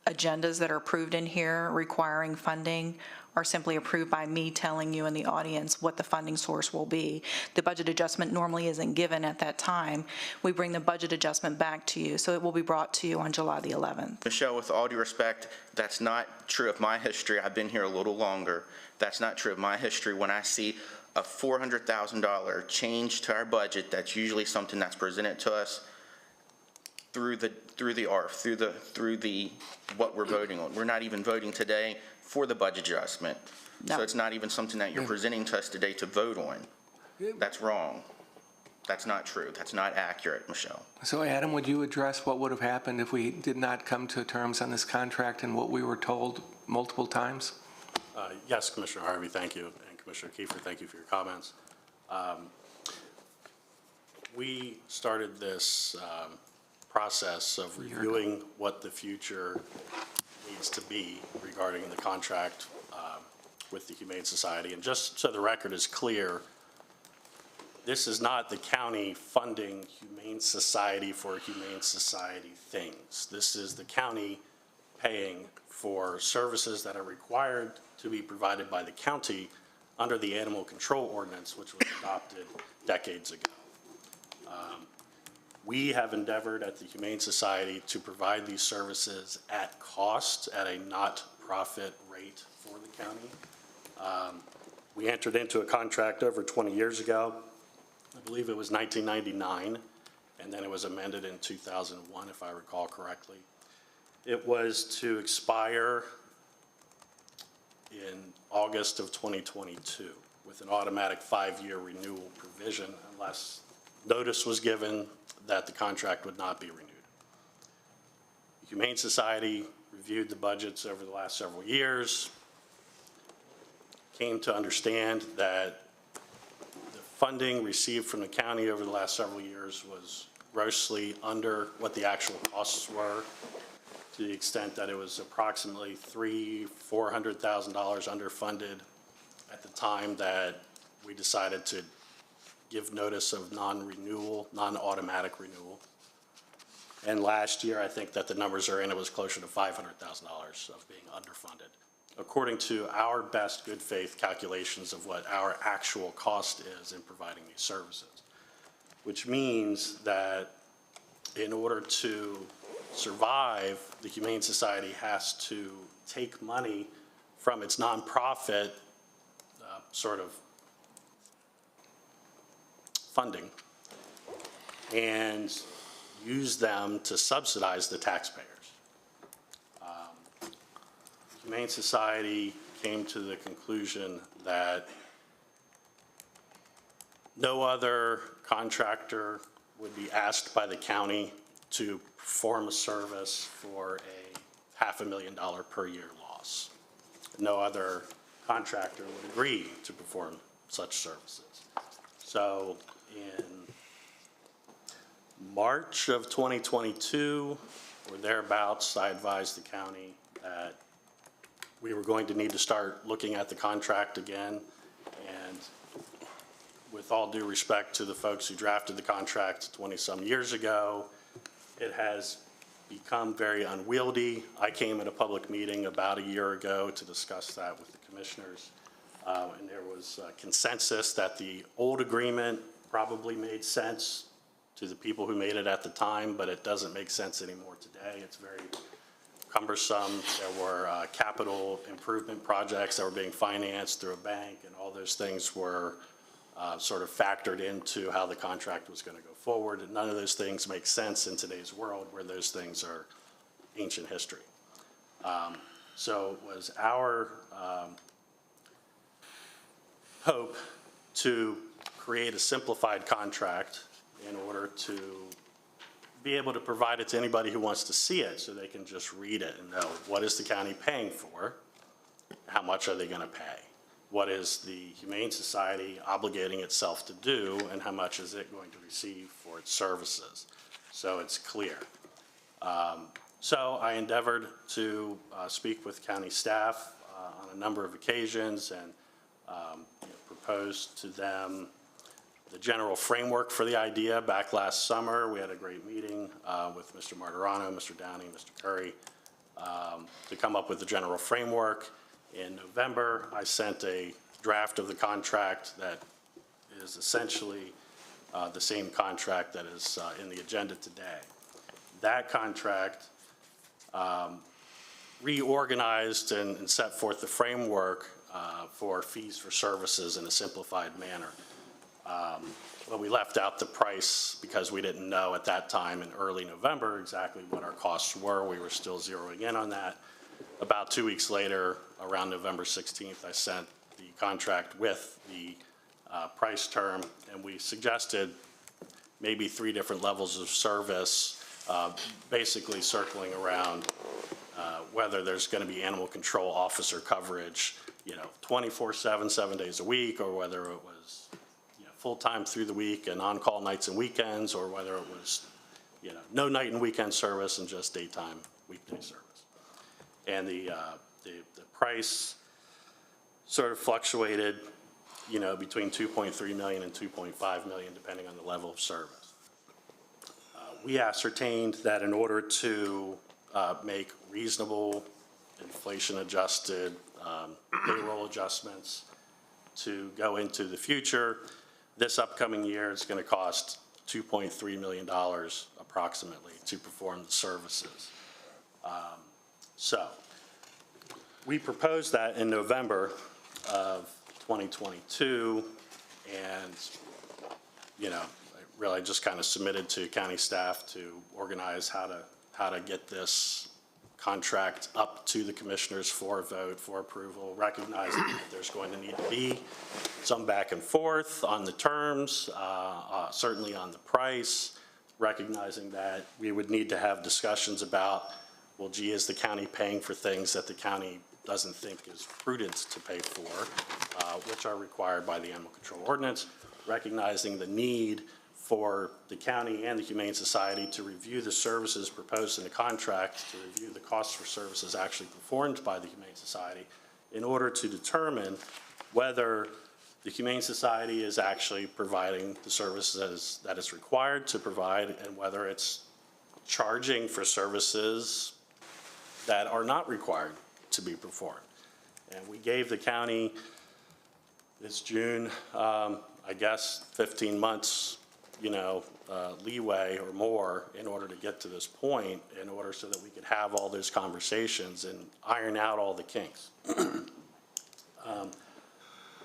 agendas that are approved in here requiring funding are simply approved by me telling you in the audience what the funding source will be. The budget adjustment normally isn't given at that time. We bring the budget adjustment back to you, so it will be brought to you on July the 11th. Michelle, with all due respect, that's not true of my history. I've been here a little longer. That's not true of my history. When I see a $400,000 change to our budget, that's usually something that's presented to us through the ARF, through the what we're voting on. We're not even voting today for the budget adjustment. No. So it's not even something that you're presenting to us today to vote on. That's wrong. That's not true. That's not accurate, Michelle. So Adam, would you address what would have happened if we did not come to terms on this contract and what we were told multiple times? Yes, Commissioner Harvey, thank you. And Commissioner Kiefer, thank you for your comments. We started this process of reviewing what the future needs to be regarding the contract with the Humane Society. And just so the record is clear, this is not the county funding Humane Society for Humane Society things. This is the county paying for services that are required to be provided by the county under the Animal Control Ordinance, which was adopted decades ago. We have endeavored at the Humane Society to provide these services at cost, at a not-profit rate for the county. We entered into a contract over 20 years ago. I believe it was 1999, and then it was amended in 2001, if I recall correctly. It was to expire in August of 2022 with an automatic 5-year renewal provision unless notice was given that the contract would not be renewed. The Humane Society reviewed the budgets over the last several years, came to understand that the funding received from the county over the last several years was grossly under what the actual costs were, to the extent that it was approximately $400,000 underfunded at the time that we decided to give notice of non-renewal, non-automatic renewal. And last year, I think that the numbers are in, it was closer to $500,000 of being underfunded. According to our best good faith calculations of what our actual cost is in providing these services, which means that in order to survive, the Humane Society has to take money from its nonprofit sort of funding and use them to subsidize the taxpayers. Humane Society came to the conclusion that no other contractor would be asked by the county to perform a service for a $500,000 per year loss. No other contractor would agree to perform such services. So in March of 2022 or thereabouts, I advised the county that we were going to need to start looking at the contract again. And with all due respect to the folks who drafted the contract 20-some years ago, it has become very unwieldy. I came at a public meeting about a year ago to discuss that with the commissioners. And there was consensus that the old agreement probably made sense to the people who made it at the time, but it doesn't make sense anymore today. It's very cumbersome. There were capital improvement projects that were being financed through a bank, and all those things were sort of factored into how the contract was going to go forward. And none of those things make sense in today's world where those things are ancient history. So it was our hope to create a simplified contract in order to be able to provide it to anybody who wants to see it so they can just read it and know what is the county paying for, how much are they going to pay, what is the Humane Society obligating itself to do, and how much is it going to receive for its services. So it's clear. So I endeavored to speak with county staff on a number of occasions and proposed to them the general framework for the idea. Back last summer, we had a great meeting with Mr. Martirano, Mr. Downey, Mr. Curry to come up with the general framework. In November, I sent a draft of the contract that is essentially the same contract that is in the agenda today. That contract reorganized and set forth the framework for fees for services in a simplified manner. But we left out the price because we didn't know at that time in early November exactly what our costs were. We were still zeroing in on that. About 2 weeks later, around November 16th, I sent the contract with the price term, and we suggested maybe 3 different levels of service, basically circling around whether there's going to be animal control officer coverage, 24/7, 7 days a week, or whether it was full-time through the week and on-call nights and weekends, or whether it was, no night and weekend service and just daytime weekday service. And the price sort of fluctuated, between 2.3 million and 2.5 million, depending on the level of service. We ascertained that in order to make reasonable inflation-adjusted payroll adjustments to go into the future, this upcoming year is going to cost $2.3 million approximately to perform the services. So we proposed that in November of 2022, and really just kind of submitted to county staff to organize how to get this contract up to the commissioners for a vote, for approval, recognizing that there's going to need to be some back and forth on the terms, certainly on the price, recognizing that we would need to have discussions about, well, gee, is the county paying for things that the county doesn't think is prudent to pay for, which are required by the animal control ordinance, recognizing the need for the county and the Humane Society to review the services proposed in the contract, to review the costs for services actually performed by the Humane Society, in order to determine whether the Humane Society is actually providing the services that it's required to provide, and whether it's charging for services that are not required to be performed. And we gave the county this June, I guess, 15 months, leeway or more in order to get to this point, in order so that we could have all those conversations and iron out all the kinks.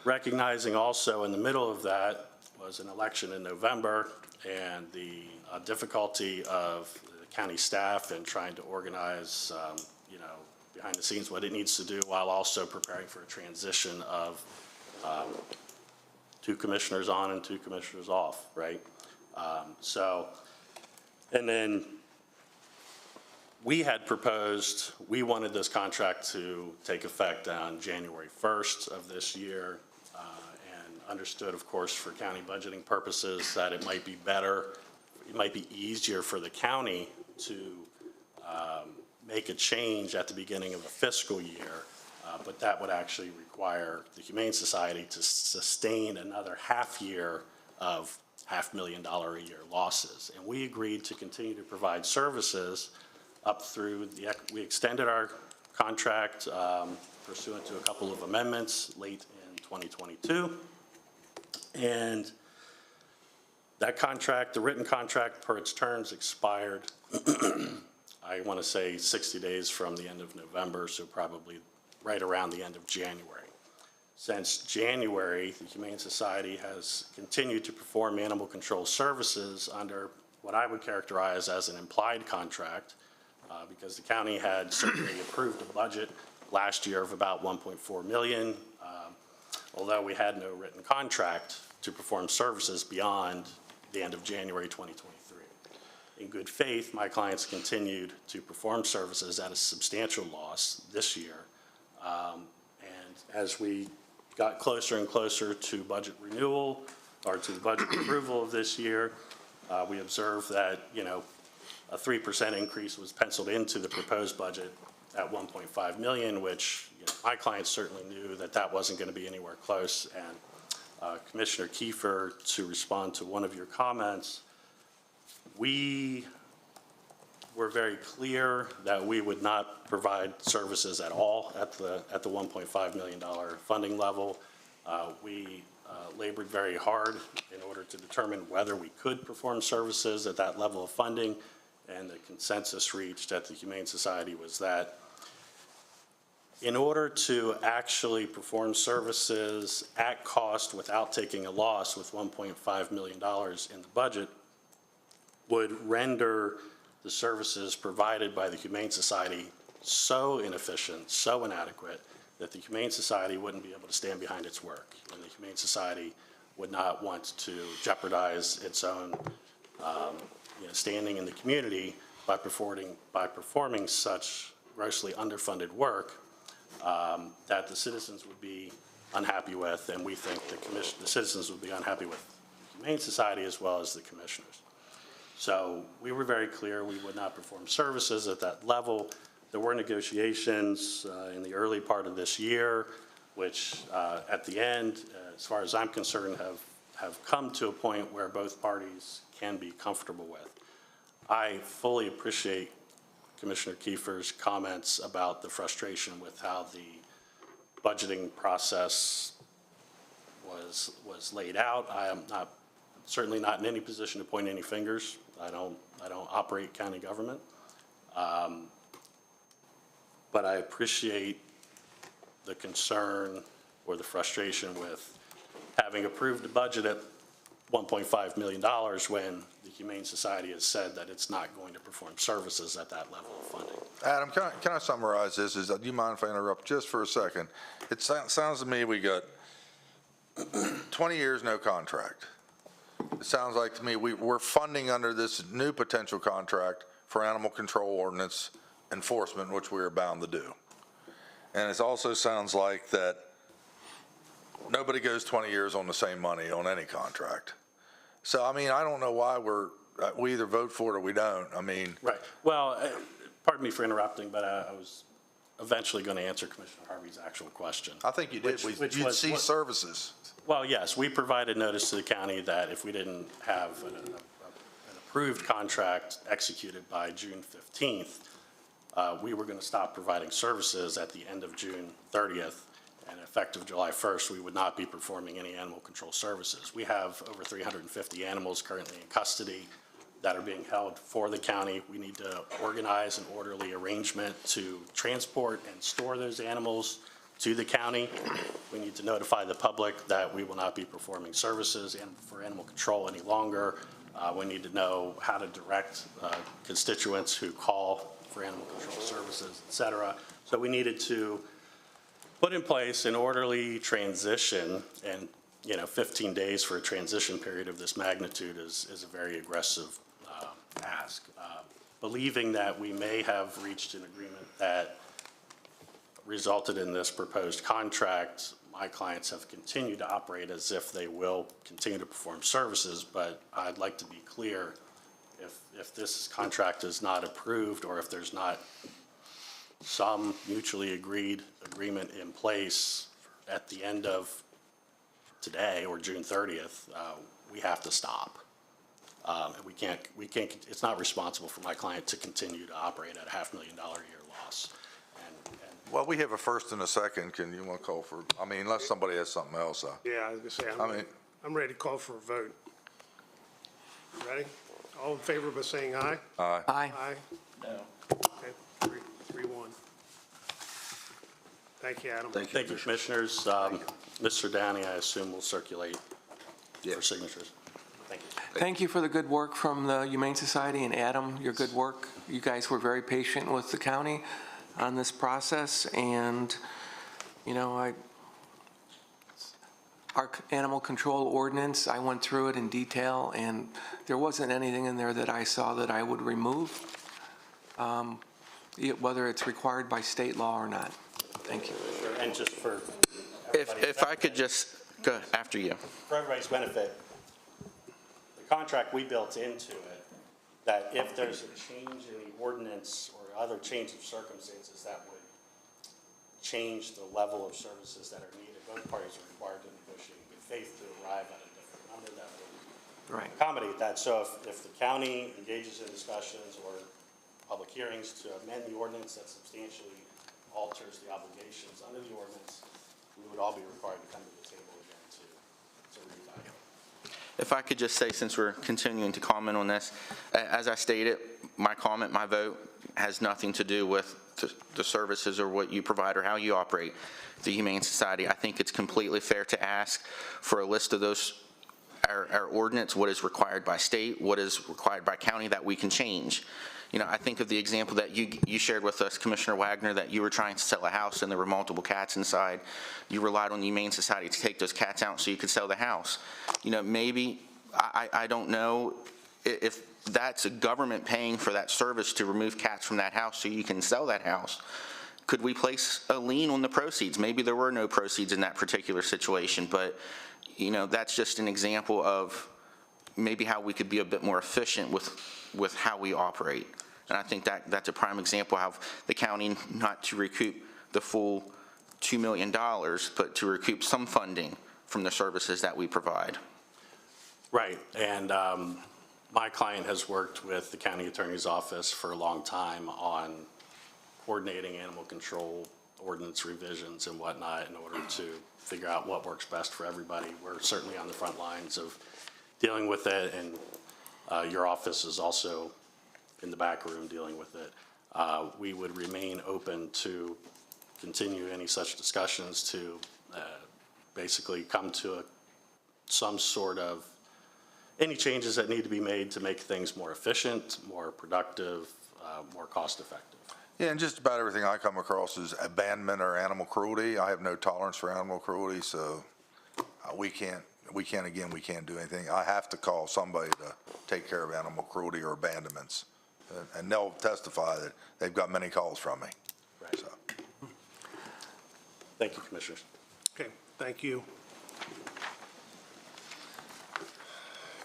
Recognizing also in the middle of that was an election in November, and the difficulty of the county staff and trying to organize, behind the scenes what it needs to do, while also preparing for a transition of 2 commissioners on and 2 commissioners off, right? And then we had proposed, we wanted this contract to take effect on January 1st of this year, and understood, of course, for county budgeting purposes, that it might be better, it might be easier for the county to make a change at the beginning of a fiscal year, but that would actually require the Humane Society to sustain another half year of $500,000 a year losses. And we agreed to continue to provide services up through we extended our contract pursuant to a couple of amendments late in 2022. And that contract, the written contract per its terms, expired, I want to say 60 days from the end of November, so probably right around the end of January. Since January, the Humane Society has continued to perform animal control services under what I would characterize as an implied contract, because the county had certainly approved a budget last year of about $1.4 million, although we had no written contract to perform services beyond the end of January 2023. In good faith, my clients continued to perform services at a substantial loss this year, and as we got closer and closer to budget renewal, or to the budget approval of this year, we observed that, a 3% increase was penciled into the proposed budget at $1.5 million, which my clients certainly knew that that wasn't going to be anywhere close. And Commissioner Kiefer, to respond to one of your comments, we were very clear that we would not provide services at all at the $1.5 million funding level. We labored very hard in order to determine whether we could perform services at that level of funding, and the consensus reached at the Humane Society was that in order to actually perform services at cost without taking a loss with $1.5 million in the budget would render the services provided by the Humane Society so inefficient, so inadequate, that the Humane Society wouldn't be able to stand behind its work. And the Humane Society would not want to jeopardize its own standing in the community by performing such grossly underfunded work that the citizens would be unhappy with, and we think the citizens would be unhappy with the Humane Society as well as the commissioners. So we were very clear we would not perform services at that level. There were negotiations in the early part of this year, which at the end, as far as I'm concerned, have come to a point where both parties can be comfortable with. I fully appreciate Commissioner Kiefer's comments about the frustration with how the budgeting process was laid out. I am certainly not in any position to point any fingers. I don't operate county government. But I appreciate the concern or the frustration with having approved a budget at $1.5 million when the Humane Society has said that it's not going to perform services at that level of funding. Adam, can I summarize this? Do you mind if I interrupt just for a second? It sounds to me we got 20 years, no contract. It sounds like to me we're funding under this new potential contract for animal control ordinance enforcement, which we are bound to do. And it also sounds like that nobody goes 20 years on the same money on any contract. So, I mean, I don't know why we either vote for it or we don't. I mean. Right. Well, pardon me for interrupting, but I was eventually going to answer Commissioner Harvey's actual question. I think you did. You'd cease services. Well, yes, we provided notice to the county that if we didn't have an approved contract executed by June 15th, we were going to stop providing services at the end of June 30th, and effective July 1st, we would not be performing any animal control services. We have over 350 animals currently in custody that are being held for the county. We need to organize an orderly arrangement to transport and store those animals to the county. We need to notify the public that we will not be performing services for animal control any longer. We need to know how to direct constituents who call for animal control services, et cetera. So we needed to put in place an orderly transition, and 15 days for a transition period of this magnitude is a very aggressive ask. Believing that we may have reached an agreement that resulted in this proposed contract, my clients have continued to operate as if they will continue to perform services, but I'd like to be clear, if this contract is not approved, or if there's not some mutually agreed agreement in place at the end of today or June 30th, we have to stop. And we can't, it's not responsible for my client to continue to operate at a $500,000 a year loss. Well, we have a first and a second. Can you want to call for, unless somebody has something else. Yeah, I was going to say, I'm ready to call for a vote. Ready? All in favor by saying aye? Aye. Aye. Aye? No. Okay, 3-1. Thank you, Adam. Thank you, Commissioners. Mr. Downey, I assume will circulate for signatures. Thank you. Thank you for the good work from the Humane Society, and Adam, your good work. You guys were very patient with the county on this process, and, our animal control ordinance, I went through it in detail, and there wasn't anything in there that I saw that I would remove, whether it's required by state law or not. Thank you. And just for If I could just go after you. For everybody's benefit, the contract we built into it, that if there's a change in the ordinance or other change of circumstances that would change the level of services that are needed, both parties are required to negotiate in good faith to arrive at a different number that would accommodate that. So if the county engages in discussions or public hearings to amend the ordinance that substantially alters the obligations under the ordinance, we would all be required to come to the table again to reevaluate. If I could just say, since we're continuing to comment on this, as I stated, my comment, my vote has nothing to do with the services or what you provide or how you operate the Humane Society. I think it's completely fair to ask for a list of those, our ordinance, what is required by state, what is required by county that we can change. I think of the example that you shared with us, Commissioner Wagner, that you were trying to sell a house and there were multiple cats inside. You relied on the Humane Society to take those cats out so you could sell the house. Maybe, I don't know if that's a government paying for that service to remove cats from that house so you can sell that house. Could we place a lien on the proceeds? Maybe there were no proceeds in that particular situation, but that's just an example of maybe how we could be a bit more efficient with how we operate. And I think that's a prime example of the county not to recoup the full $2 million, but to recoup some funding from the services that we provide. Right, and my client has worked with the county attorney's office for a long time on coordinating animal control ordinance revisions and whatnot in order to figure out what works best for everybody. We're certainly on the front lines of dealing with it, and your office is also in the back room dealing with it. We would remain open to continue any such discussions to basically come to some sort of any changes that need to be made to make things more efficient, more productive, more cost-effective. Yeah, and just about everything I come across is abandonment or animal cruelty. I have no tolerance for animal cruelty, so we can't do anything. I have to call somebody to take care of animal cruelty or abandonments. And they'll testify that they've got many calls from me. Right. So. Thank you, Commissioners. Okay, thank you.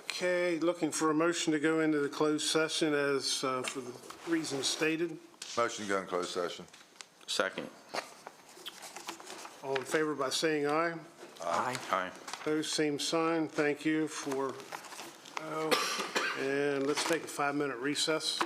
Okay, looking for a motion to go into the closed session as for the reasons stated. Motion to go in closed session. Second. All in favor by saying aye. Aye. Aye. Opposed, same sign. Thank you for, and let's take a 5-minute recess.